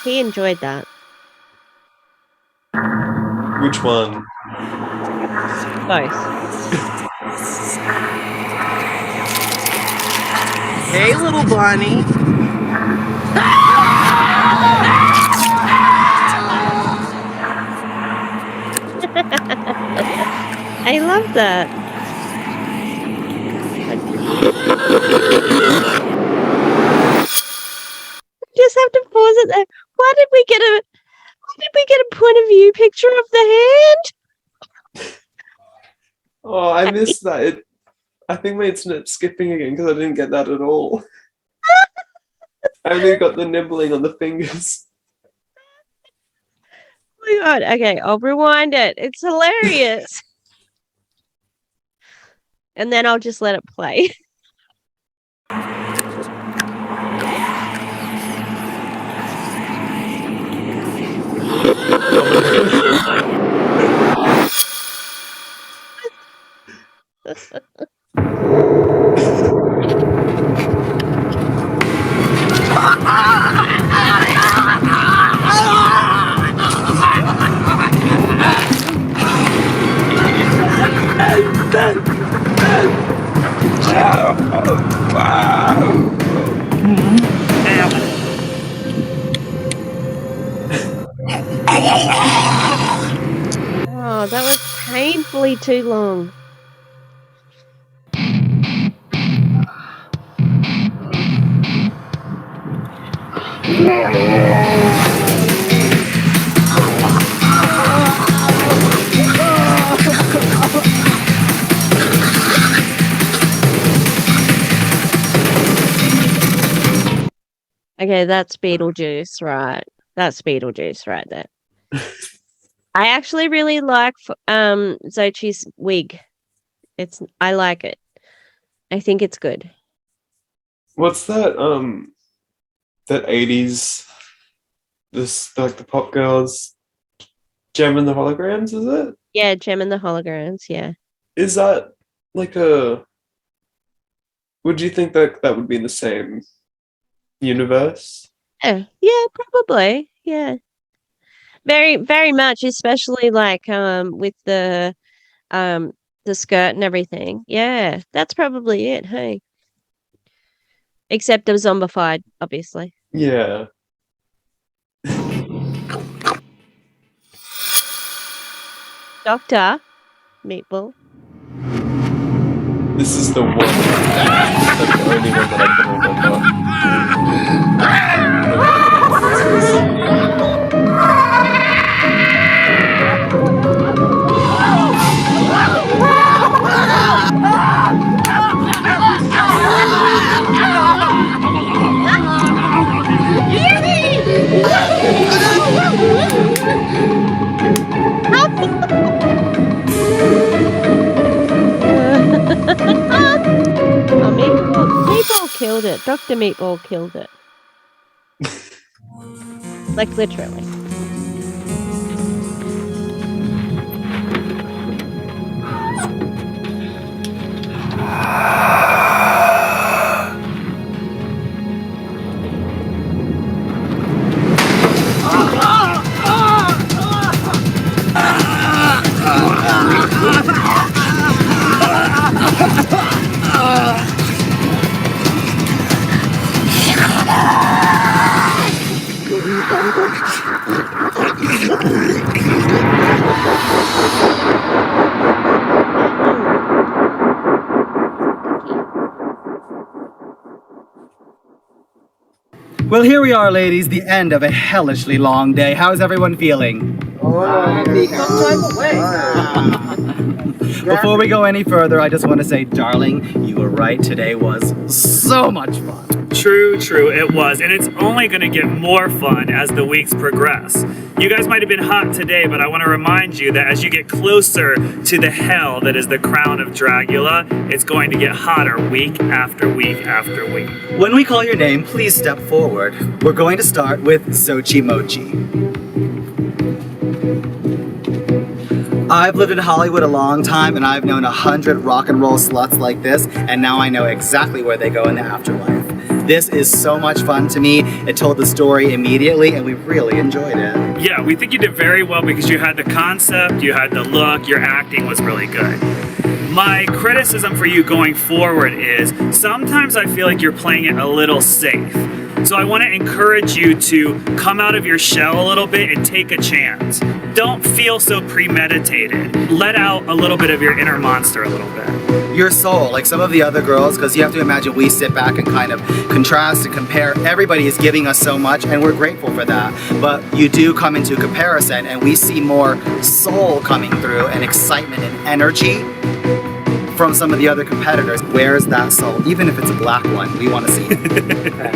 He enjoyed that. Which one? Both. Hey, little bunny. I love that. Just have to pause it there. Why did we get a point of view picture of the hand? Oh, I missed that. I think my internet's skipping again because I didn't get that at all. I only got the nibbling on the fingers. Oh my god. Okay, I'll rewind it. It's hilarious. And then I'll just let it play. Oh, that was painfully too long. Okay, that's Beetlejuice, right? That's Beetlejuice right there. I actually really like Xochi's wig. I like it. I think it's good. What's that? That 80s. This like the pop girls. Gem and the Holograms, is it? Yeah, Gem and the Holograms. Yeah. Is that like a? Would you think that that would be in the same universe? Yeah, probably. Yeah. Very, very much, especially like with the skirt and everything. Yeah, that's probably it, hey. Except it was zombified, obviously. Yeah. Doctor Meatball. This is the one. That's the only one that I can Meatball killed it. Dr. Meatball killed it. Like literally. Well, here we are, ladies, the end of a hellishly long day. How's everyone feeling? Before we go any further, I just want to say, darling, you were right. Today was so much fun. True, it was. And it's only going to get more fun as the weeks progress. You guys might have been hot today, but I want to remind you that as you get closer to the hell that is the crown of Dragula, it's going to get hotter week after week after week. When we call your name, please step forward. We're going to start with Xochi Mochi. I've lived in Hollywood a long time, and I've known 100 rock and roll sluts like this, and now I know exactly where they go in the afterlife. This is so much fun to me. It told the story immediately, and we really enjoyed it. Yeah, we think you did very well because you had the concept, you had the look, your acting was really good. My criticism for you going forward is sometimes I feel like you're playing it a little safe. So I want to encourage you to come out of your shell a little bit and take a chance. Don't feel so premeditated. Let out a little bit of your inner monster a little bit. Your soul, like some of the other girls, because you have to imagine we sit back and kind of contrast and compare. Everybody is giving us so much, and we're grateful for that. But you do come into comparison, and we see more soul coming through and excitement and energy from some of the other competitors. Where's that soul? Even if it's a black one, we want to see it.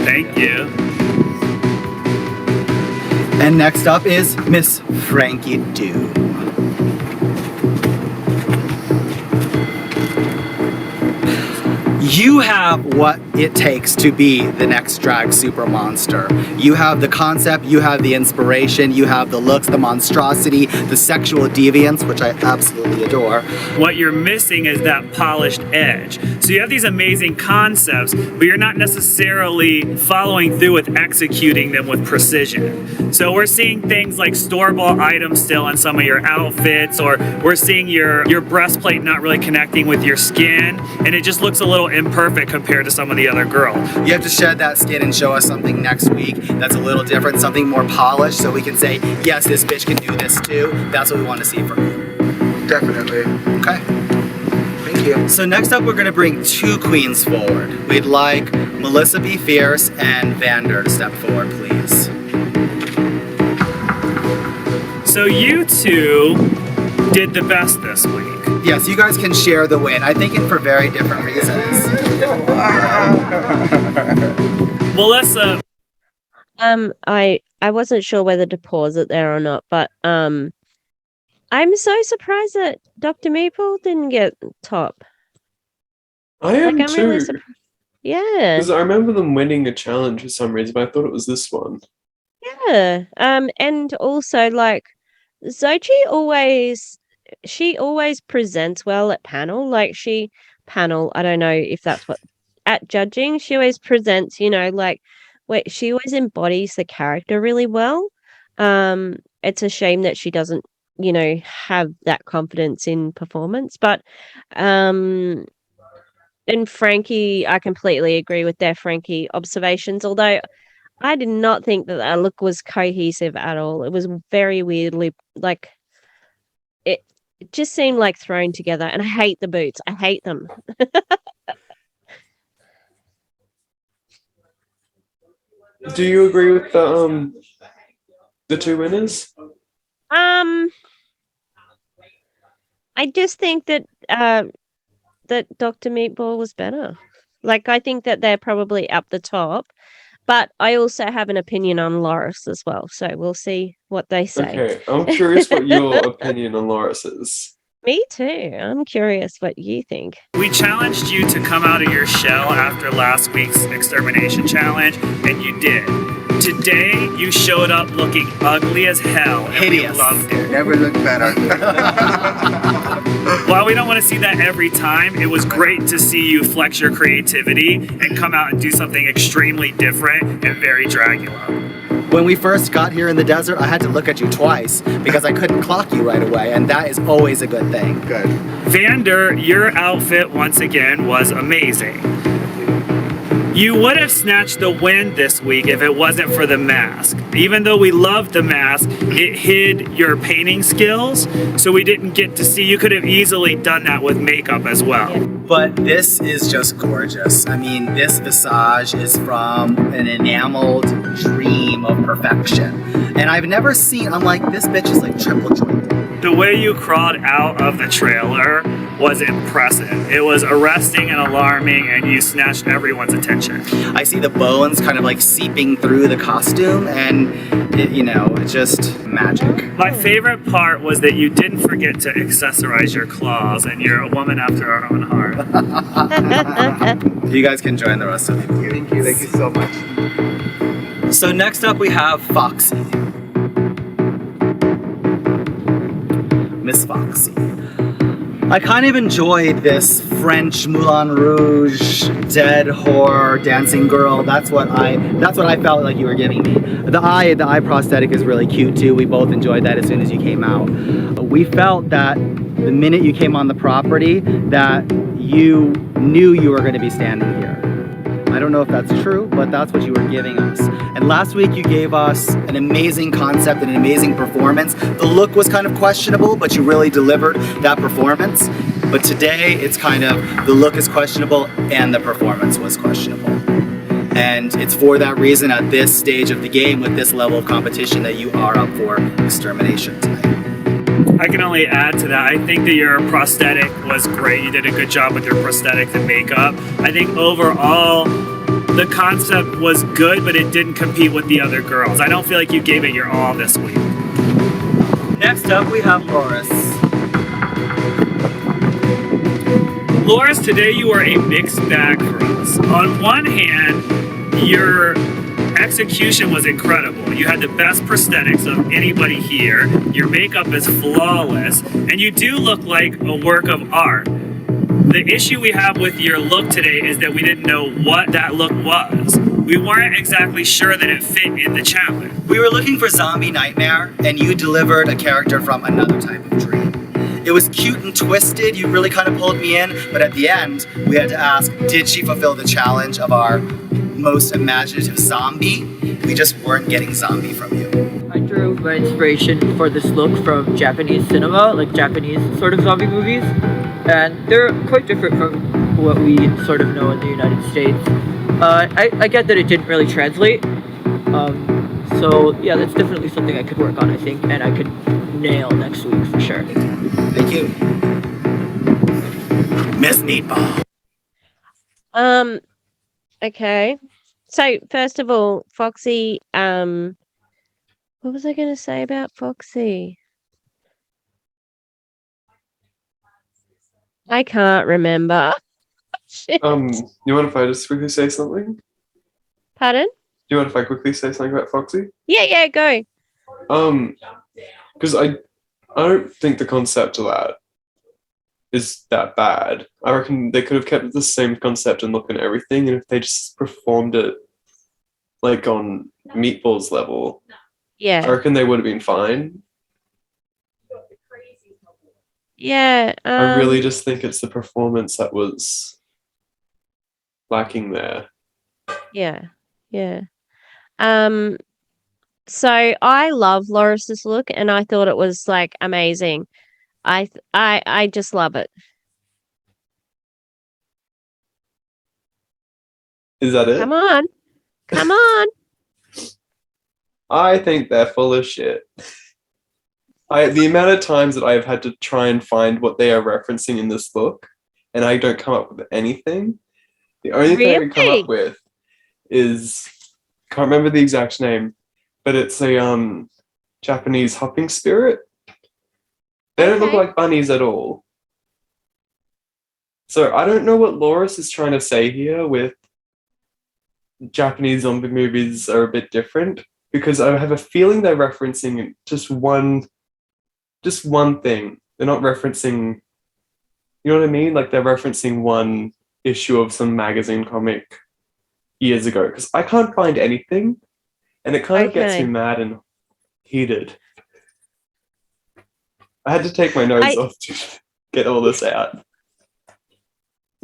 Thank you. And next up is Miss Frankie Dew. You have what it takes to be the next drag super monster. You have the concept, you have the inspiration, you have the looks, the monstrosity, the sexual deviance, which I absolutely adore. What you're missing is that polished edge. So you have these amazing concepts, but you're not necessarily following through with executing them with precision. So we're seeing things like store-bought items still in some of your outfits, or we're seeing your breastplate not really connecting with your skin, and it just looks a little imperfect compared to some of the other girls. You have to shed that skin and show us something next week that's a little different, something more polished, so we can say, yes, this bitch can do this too. That's what we want to see from you. Definitely. Okay. Thank you. So next up, we're going to bring two queens forward. We'd like Melissa Be Fierce and Vander to step forward, please. So you two did the best this week. Yes, you guys can share the win. I think for very different reasons. Melissa. I wasn't sure whether to pause it there or not, but I'm so surprised that Dr. Meeple didn't get top. I am I'm too. really yeah. Because I remember them winning a challenge for some reason, but I thought it was this one. Yeah. And also like Xochi always presents well at panel. Like I don't know if that's what at judging, she always presents, she always embodies the character really well. It's a shame that she doesn't, have that confidence in performance. But And Frankie, I completely agree with their Frankie observations. Although I did not think that that look was cohesive at all. It was very weirdly like it. It just seemed like thrown together. And I hate the boots. I hate them. Do you agree with the two winners? I just think that that Dr. Meatball was better. Like I think that they're probably up the top, but I also have an opinion on Loris as well. So we'll see what they say. Okay, I'm curious what your opinion on Loris is. Me too. I'm curious what you think. We challenged you to come out of your shell after last week's extermination challenge, and you did. Today, you showed up looking ugly as hell, and Hideous. we loved it. Never looked better. While we don't want to see that every time, it was great to see you flex your creativity and come out and do something extremely different and very Dragula. When we first got here in the desert, I had to look at you twice because I couldn't clock you right away, and that is always a good thing. Good. Vander, your outfit once again was amazing. You would have snatched the win this week if it wasn't for the mask. Even though we loved the mask, it hid your painting skills, so we didn't get to see. You could have easily done that with makeup as well. But this is just gorgeous. I mean, this visage is from an enameled dream of perfection. And I've never seen, I'm like, this bitch is like triple jointed. The way you crawled out of the trailer was impressive. It was arresting and alarming, and you snatched everyone's attention. I see the bones kind of like seeping through the costume, and it, you know, it's just magic. My favorite part was that you didn't forget to accessorize your claws, and you're a woman after our own heart. You guys can join the rest of the queue. Thank you. Thank you so much. So next up we have Foxy. Miss Foxy. I kind of enjoyed this French Moulin Rouge dead whore dancing girl. That's what I felt like you were giving me. The eye prosthetic is really cute too. We both enjoyed that as soon as you came out. We felt that the minute you came on the property that you knew you were going to be standing here. I don't know if that's true, but that's what you were giving us. And last week you gave us an amazing concept and an amazing performance. The look was kind of questionable, but you really delivered that performance. But today it's kind of, the look is questionable and the performance was questionable. And it's for that reason at this stage of the game with this level of competition that you are up for extermination tonight. I can only add to that. I think that your prosthetic was great. You did a good job with your prosthetics and makeup. I think overall, the concept was good, but it didn't compete with the other girls. I don't feel like you gave it your all this week. Next up, we have Loris. Loris, today you were a mixed bag for us. On one hand, your execution was incredible. You had the best prosthetics of anybody here. Your makeup is flawless, and you do look like a work of art. The issue we have with your look today is that we didn't know what that look was. We weren't exactly sure that it fit in the challenge. We were looking for Zombie Nightmare, and you delivered a character from another type of dream. It was cute and twisted, you really kind of pulled me in, but at the end, we had to ask, did she fulfill the challenge of our most imaginative zombie? We just weren't getting zombie from you. I drew my inspiration for this look from Japanese cinema, like Japanese sort of zombie movies, and they're quite different from what we sort of know in the United States. I get that it didn't really translate, so yeah, that's definitely something I could work on, I think, and I could nail next week for sure. Thank you. Miss Meatball. Okay. So first of all, Foxy, what was I gonna say about Foxy? I can't remember. Shit. You want if I just quickly say something? Pardon? Do you want if I quickly say something about Foxy? Yeah, go. Because I don't think the concept of that is that bad. I reckon they could have kept the same concept and look and everything, and if they just performed it like on Meatball's level, Yeah. I reckon they would have been fine. Yeah. I really just think it's the performance that was lacking there. Yeah. Yeah. So I love Loris's look, and I thought it was like amazing. I just love it. Is that it? Come on. Come on. I think they're full of shit. The amount of times that I've had to try and find what they are referencing in this book, and I don't come up with anything. The only thing I can come up with is, can't remember the exact name, but it's a Japanese hopping spirit. They don't look like bunnies at all. So I don't know what Loris is trying to say here with Japanese zombie movies are a bit different, because I have a feeling they're referencing just one thing. They're not referencing, you know what I mean? Like they're referencing one issue of some magazine comic years ago, because I can't find anything, and it kind of gets me mad and heated. I had to take my nose off to get all this out.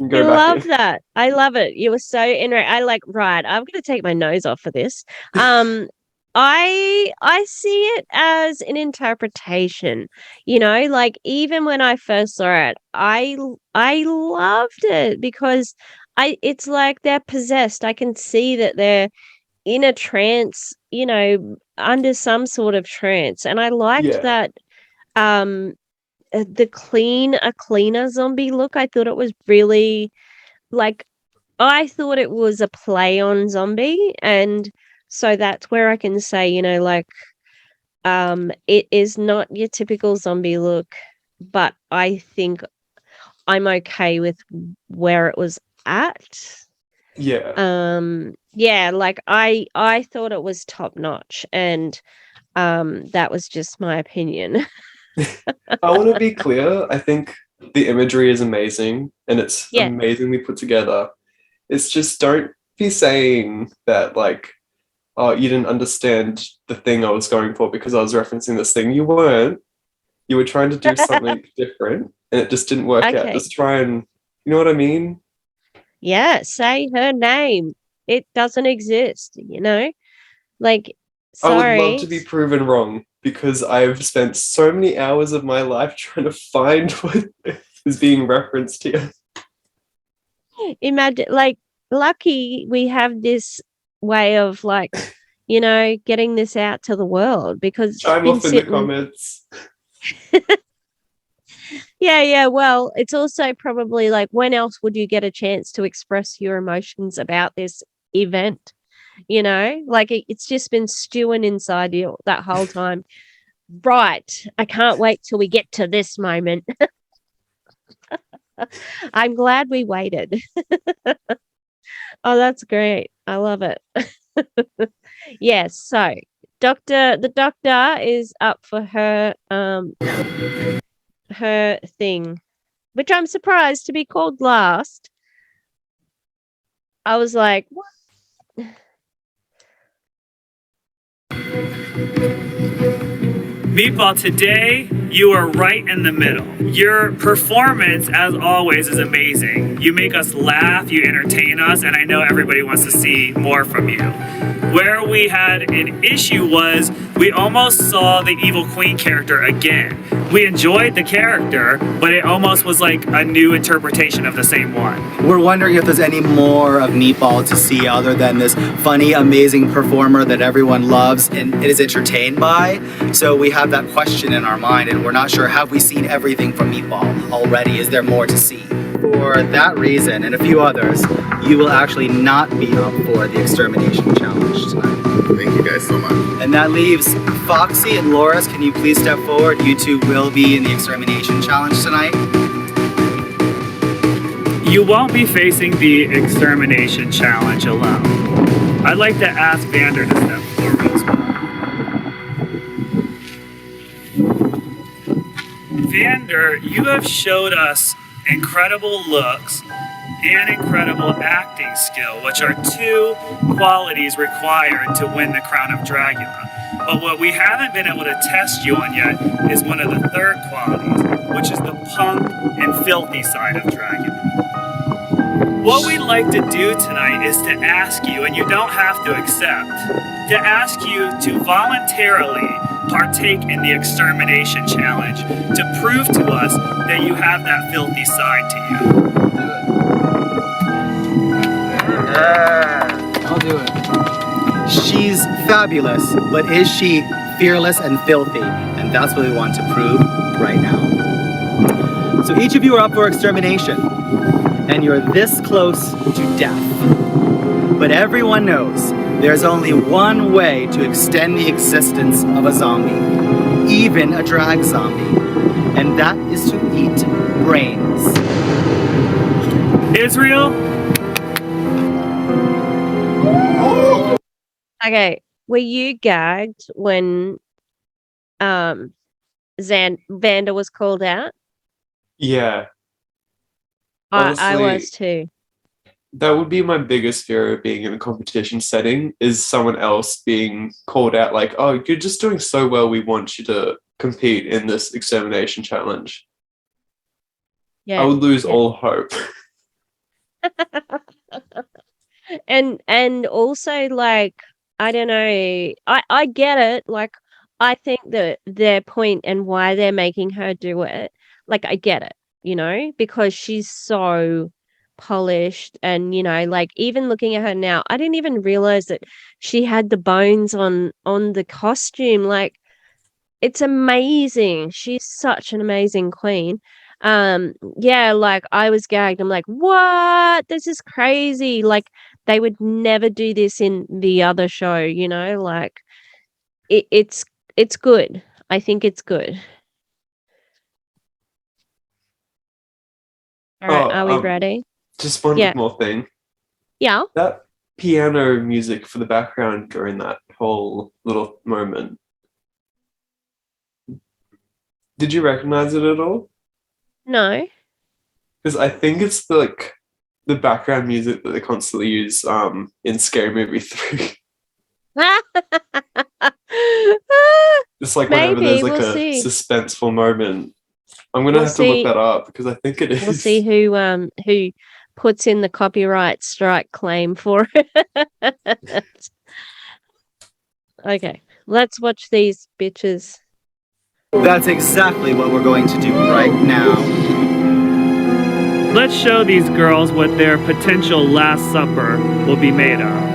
I love that. I love it. You were so enraged. I'm going to take my nose off for this. I see it as an interpretation, you know, like even when I first saw it, I loved it because it's like they're possessed. I can see that they're in a trance, you know, under some sort of trance. And I liked that a cleaner zombie look. I thought it was really like, I thought it was a play on zombie, and so that's where I can say, you know, like it is not your typical zombie look, but I think I'm okay with where it was at. Yeah. Yeah, like I thought it was top notch, and that was just my opinion. I want to be clear. I think the imagery is amazing and it's amazingly put together. It's just, don't be saying that like, oh, you didn't understand the thing I was going for because I was referencing this thing. You weren't. You were trying to do something different and it just didn't work out. Just try and, you know what I mean? Yeah, say her name. It doesn't exist, you know? Like, sorry. I would love to be proven wrong, because I've spent so many hours of my life trying to find what is being referenced here. Imagine, like, lucky we have this way of, like, you know, getting this out to the world, because I'm off in the comments. Yeah, well, it's also probably like, when else would you get a chance to express your emotions about this event? You know, like it's just been stewing inside you that whole time. Right. I can't wait till we get to this moment. I'm glad we waited. Oh, that's great. I love it. Yes, so the doctor is up for her thing, which I'm surprised to be called last. I was like, what? Meatball, today you are right in the middle. Your performance, as always, is amazing. You make us laugh, you entertain us, and I know everybody wants to see more from you. Where we had an issue was we almost saw the evil queen character again. We enjoyed the character, but it almost was like a new interpretation of the same one. We're wondering if there's any more of Meatball to see other than this funny, amazing performer that everyone loves and is entertained by. So we have that question in our mind, and we're not sure, have we seen everything from Meatball already? Is there more to see? For that reason and a few others, you will actually not be up for the extermination challenge tonight. Thank you guys so much. And that leaves Foxy and Loris. Can you please step forward? You two will be in the extermination challenge tonight. You won't be facing the extermination challenge alone. I'd like to ask Vander to step forward as well. Vander, you have showed us incredible looks and incredible acting skill, which are two qualities required to win the crown of Dragula. But what we haven't been able to test you on yet is one of the third qualities, which is the punk and filthy side of Dragula. What we'd like to do tonight is to ask you, and you don't have to accept, to ask you to voluntarily partake in the extermination challenge to prove to us that you have that filthy side to you. I'll do it. She's fabulous, but is she fearless and filthy? And that's what we want to prove right now. So each of you are up for extermination, and you're this close to death. But everyone knows there's only one way to extend the existence of a zombie, even a drag zombie, and that is to eat brains. Israel? Okay, were you gagged when Vander was called out? Yeah. I Honestly, was too. that would be my biggest fear of being in a competition setting, is someone else being called out like, oh, you're just doing so well, we want you to compete in this extermination challenge. Yeah. I would lose all hope. And also, like, I don't know, I get it. Like, I think that their point and why they're making her do it, like, I get it, because she's so polished. And like, even looking at her now, I didn't even realize that she had the bones on the costume. Like, it's amazing. She's such an amazing queen. Yeah, like, I was gagged. I'm like, what? This is crazy. Like, they would never do this in the other show, like, it's good. I think it's good. All right, are we ready? Just one more thing. Yeah. That piano music for the background during that whole little moment. Did you recognize it at all? No. Because I think it's the background music that they constantly use in Scary Movie 3. It's like whenever there's like we'll a see. suspenseful moment. I'm gonna have to look that up because I think it is. We'll see who puts in the copyright strike claim for it. Okay, let's watch these bitches. That's exactly what we're going to do right now. Let's show these girls what their potential last supper will be made of.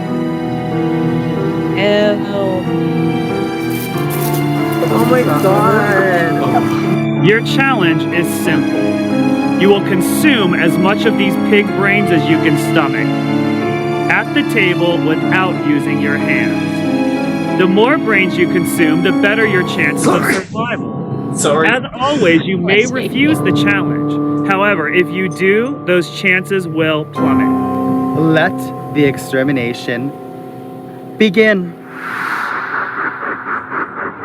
Oh my god. Your challenge is simple. You will consume as much of these pig brains as you can stomach, at the table without using your hands. The more brains you consume, the better your chances of survival. Sorry. As always, you may refuse the challenge. However, if you do, those chances will plummet. Let the extermination begin.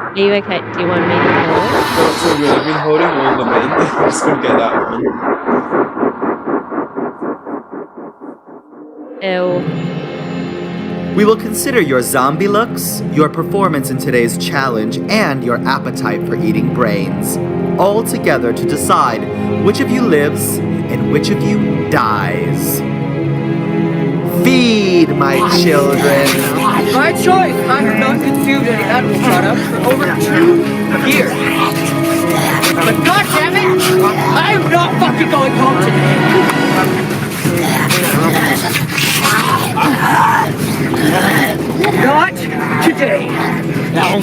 Are you okay? Do you want me to hold it? Not so good. I've been holding all of them in. I'm just gonna get that one. Ew. We will consider your zombie looks, your performance in today's challenge, and your appetite for eating brains, all together to decide which of you lives and which of you dies. Feed, my children. My choice. I have not consumed any animal products for over 2 years. But god damn it, I am not fucking going home today. Not today. Oh,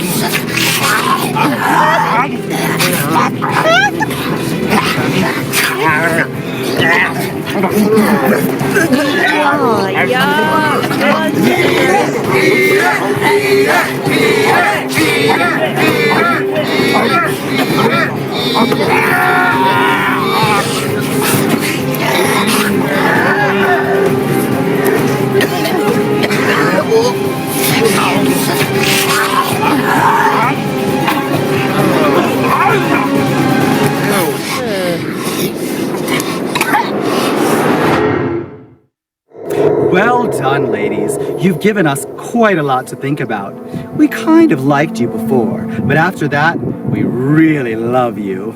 Well done, ladies. You've given us quite a lot to think about. We kind of liked you before, but after that, we really love you.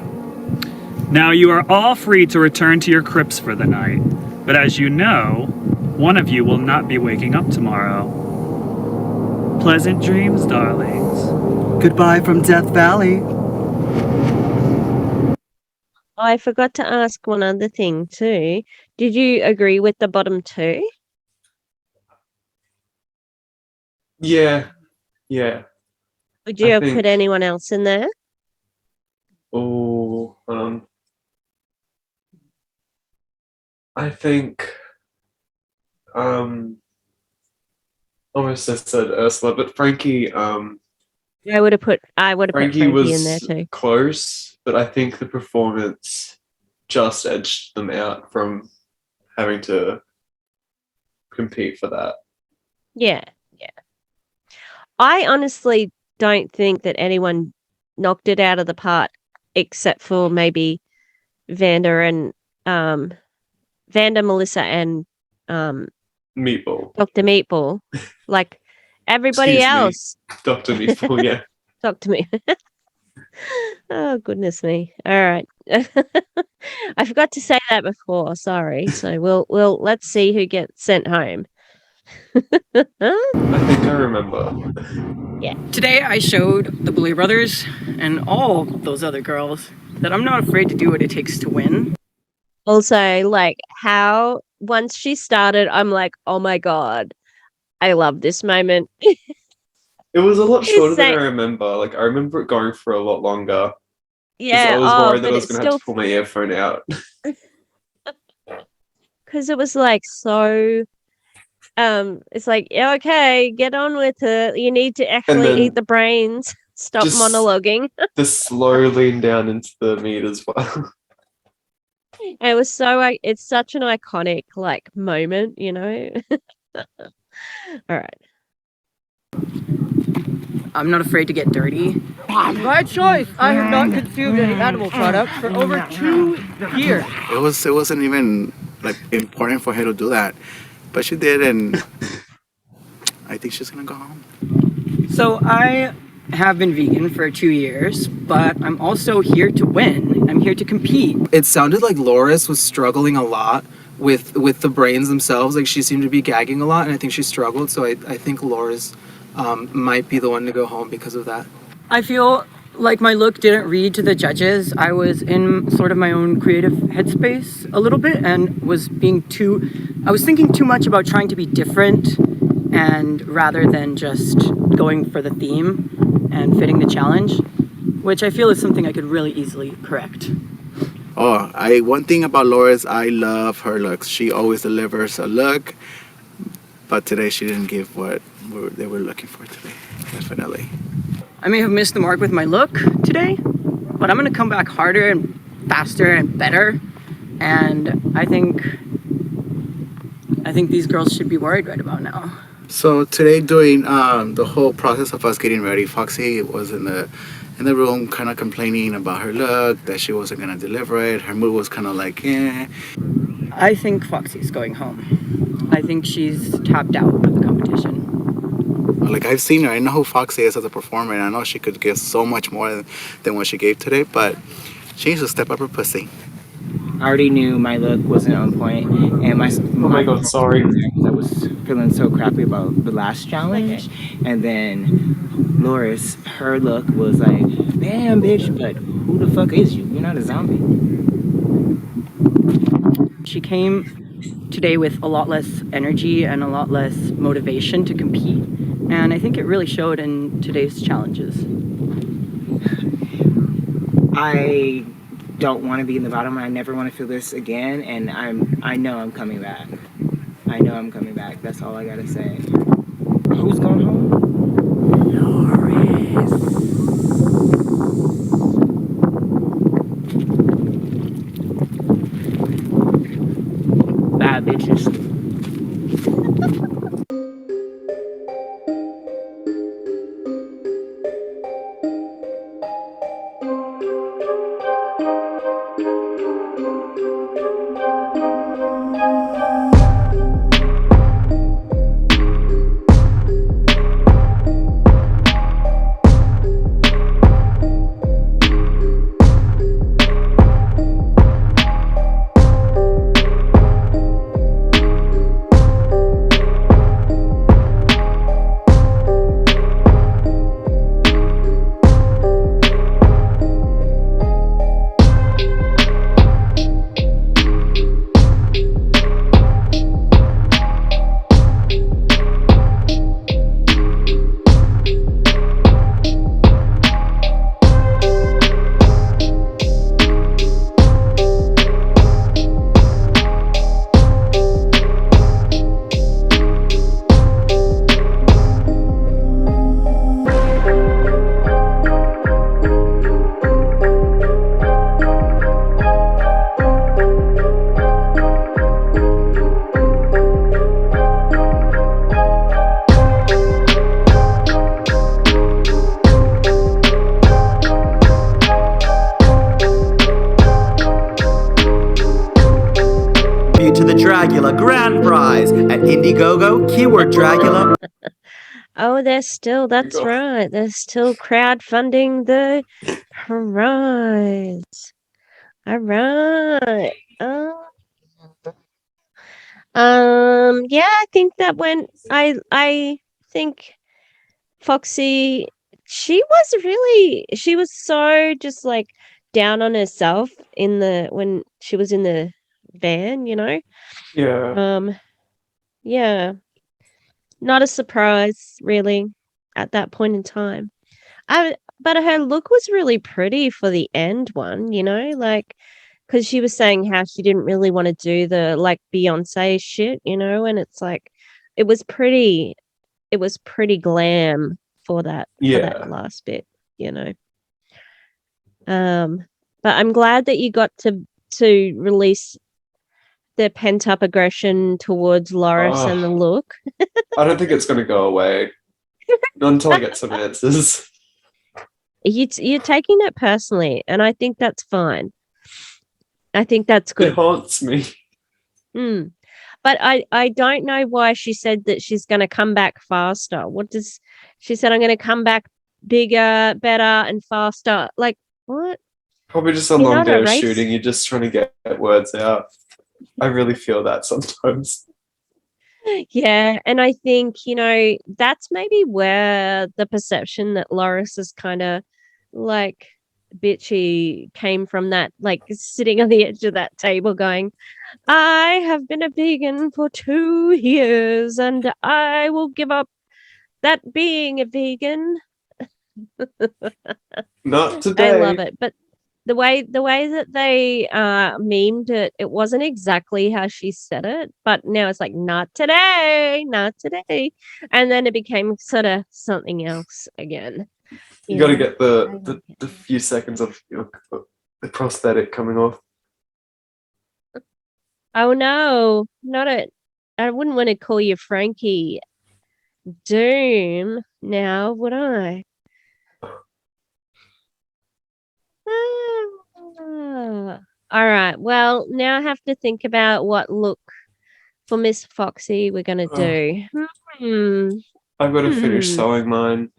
Now you are all free to return to your crypts for the night. But as you know, one of you will not be waking up tomorrow. Pleasant dreams, darlings. Goodbye from Death Valley. I forgot to ask one other thing too. Did you agree with the bottom two? Yeah. Would you have put anyone else in there? Oh, I think almost said Ursula, but Frankie I would have put Frankie in there was too. close, but I think the performance just edged them out from having to compete for that. Yeah. I honestly don't think that anyone knocked it out of the park except for maybe Vanda, Melissa, and Meatball. Dr. Meatball. Like everybody else. Dr. Meatball, yeah. Dr. Meatball. Oh, goodness me. All right. I forgot to say that before. Sorry. So let's see who gets sent home. I think I remember. Yeah. Today I showed the Boulet brothers and all those other girls that I'm not afraid to do what it takes to win. Also, like how once she started, I'm like, oh my God, I love this moment. It was a lot shorter than I remember. Like I remember it going for a lot longer. Yeah. I was worried that I was going to have to pull my earphone out. Because it was like so. It's like, yeah, okay, get on with it. You need to actually eat the brains. Stop monologuing. The slow lean down into the meat as well. It was it's such an iconic like moment, you know. All right. I'm not afraid to get dirty. By choice, I have not consumed any animal products for over 2 years. It wasn't even like important for her to do that, but she did, and I think she's gonna go home. So I have been vegan for 2 years, but I'm also here to win. I'm here to compete. It sounded like Loris was struggling a lot with the brains themselves. Like she seemed to be gagging a lot, and I think she struggled. So I think Loris might be the one to go home because of that. I feel like my look didn't read to the judges. I was in sort of my own creative headspace a little bit and was thinking too much about trying to be different, and rather than just going for the theme and fitting the challenge, which I feel is something I could really easily correct. One thing about Loris, I love her looks. She always delivers a look, but today she didn't give what they were looking for today, definitely. I may have missed the mark with my look today, but I'm gonna come back harder and faster and better, and I think these girls should be worried right about now. So today, during the whole process of us getting ready, Foxy was in the room kind of complaining about her look, that she wasn't gonna deliver it. Her mood was kind of like, eh. I think Foxy's going home. I think she's tapped out of the competition. Like, I've seen her, I know who Foxy is as a performer, and I know she could give so much more than what she gave today, but she needs to step up her pussy. I already knew my look wasn't on point, and oh my God, sorry. I was feeling so crappy about the last challenge, and then Loris, her look was like, damn bitch, but who the fuck is you? You're not a zombie. She came today with a lot less energy and a lot less motivation to compete, and I think it really showed in today's challenges. I don't want to be in the bottom. I never want to feel this again, and I know I'm coming back. I know I'm coming back. That's all I gotta say. Who's going home? Loris. Bad bitches. Indiegogo, keyword Dragula. Oh, that's God. right. They're still crowdfunding the prize. All right. Yeah, I think that went. I think Foxy, she was so just like down on herself when she was in the van, Yeah. Yeah, not a surprise really at that point in time. But her look was really pretty for the end one, like because she was saying how she didn't really want to do the like Beyonce shit, and it's like it was pretty glam for that Yeah. last bit, you know. But I'm glad that you got to release the pent up aggression towards Loris and the look. I don't think it's going to go away. Not until I get some answers. You're taking it personally, and I think that's fine. I think that's good. It haunts me. But I don't know why she said that she's going to come back faster. She said, I'm going to come back bigger, better, and faster. Like, what? Probably just a long day of shooting. You're just trying to get words out. I really feel that sometimes. Yeah, and I think, that's maybe where the perception that Loris is kind of like bitchy came from, that like sitting on the edge of that table going, I have been a vegan for 2 years and I will give up that being a vegan. Not today. I love it. But the way that they memed it, it wasn't exactly how she said it, but now it's like, not today, and then it became sort of something else again. You got to get the few seconds of the prosthetic coming off. Oh no, I wouldn't want to call you Frankie Doom now, would I? All right. Well, now I have to think about what look for Miss Foxy we're gonna do. I've got to finish sewing mine.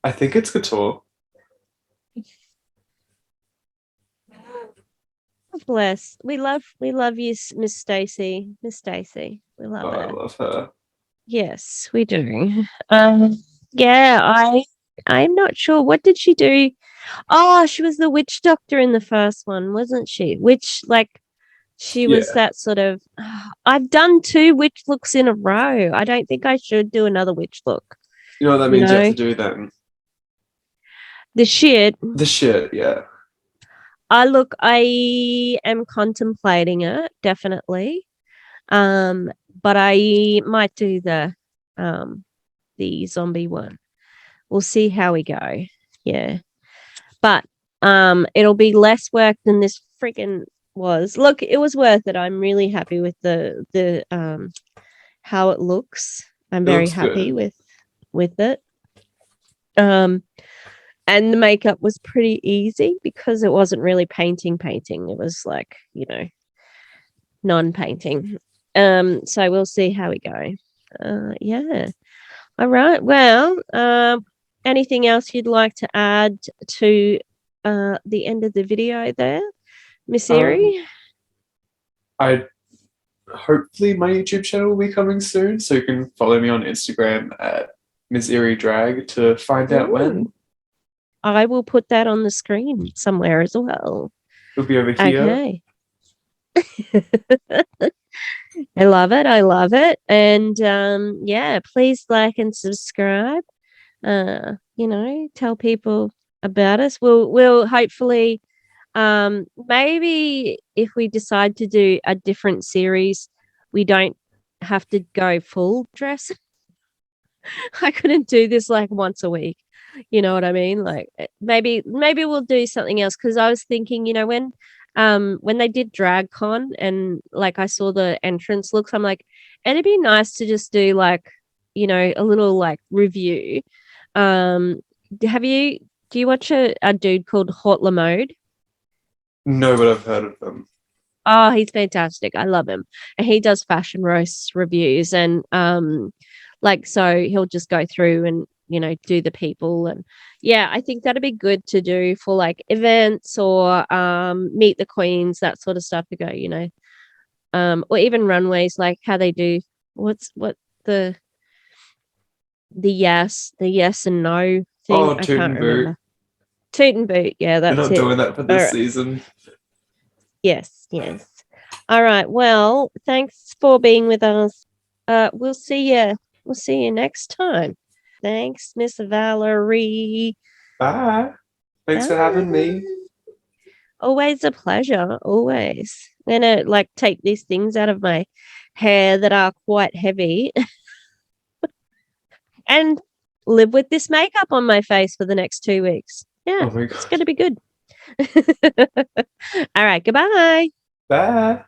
I think it's couture. Bless. We love you, Miss Stacy. Miss Stacy. We love her. I love her. Yes, we do. Yeah, I'm not sure. What did she do? Oh, she was the witch doctor in the first one, wasn't she? She was that sort of. I've done 2 witch looks in a row. I don't think I should do another witch look. You know what that means you have to do then? The shit. The shit, yeah. I am contemplating it, definitely. But I might do the zombie one. We'll see how we go. Yeah. But it'll be less work than this freaking was. Look, it was worth it. I'm really happy with the how it looks. I'm very happy with it. And the makeup was pretty easy because it wasn't really painting. It was like, non-painting. So we'll see how we go. Yeah. All right. Well, anything else you'd like to add to the end of the video there, Ms Eerie? Hopefully my YouTube channel will be coming soon, so you can follow me on Instagram at Ms Eerie Drag to find out when. I will put that on the screen somewhere as well. It'll be over here. Okay. I love it. And yeah, please like and subscribe. Tell people about us. We'll hopefully maybe if we decide to do a different series, we don't have to go full dress. I couldn't do this like once a week. You know what I mean? Like maybe we'll do something else, because I was thinking, when they did DragCon and like I saw the entrance looks, I'm like, it'd be nice to just do like, a little like review. Do you watch a dude called Hot Lamode? No, but I've heard of them. Oh, he's fantastic. I love him. And he does fashion roast reviews and like so he'll just go through and do the people and yeah, I think that'd be good to do for like events or meet the queens, that sort of stuff to go, or even runways like how they do what the yes and no thing. Oh, I Toot can't and Boot. remember. Toot and Boot, yeah, They're that's not it. doing that for All this right. season. Yes. All right. Well, thanks for being with us. We'll see you. We'll see you next time. Thanks, Miss Valerie. Bye. Thanks for having me. Always a pleasure. Always. I'm gonna like take these things out of my hair that are quite heavy and live with this makeup on my face for the next 2 weeks. Yeah, Oh my it's God. gonna be good. All right. Goodbye. Bye.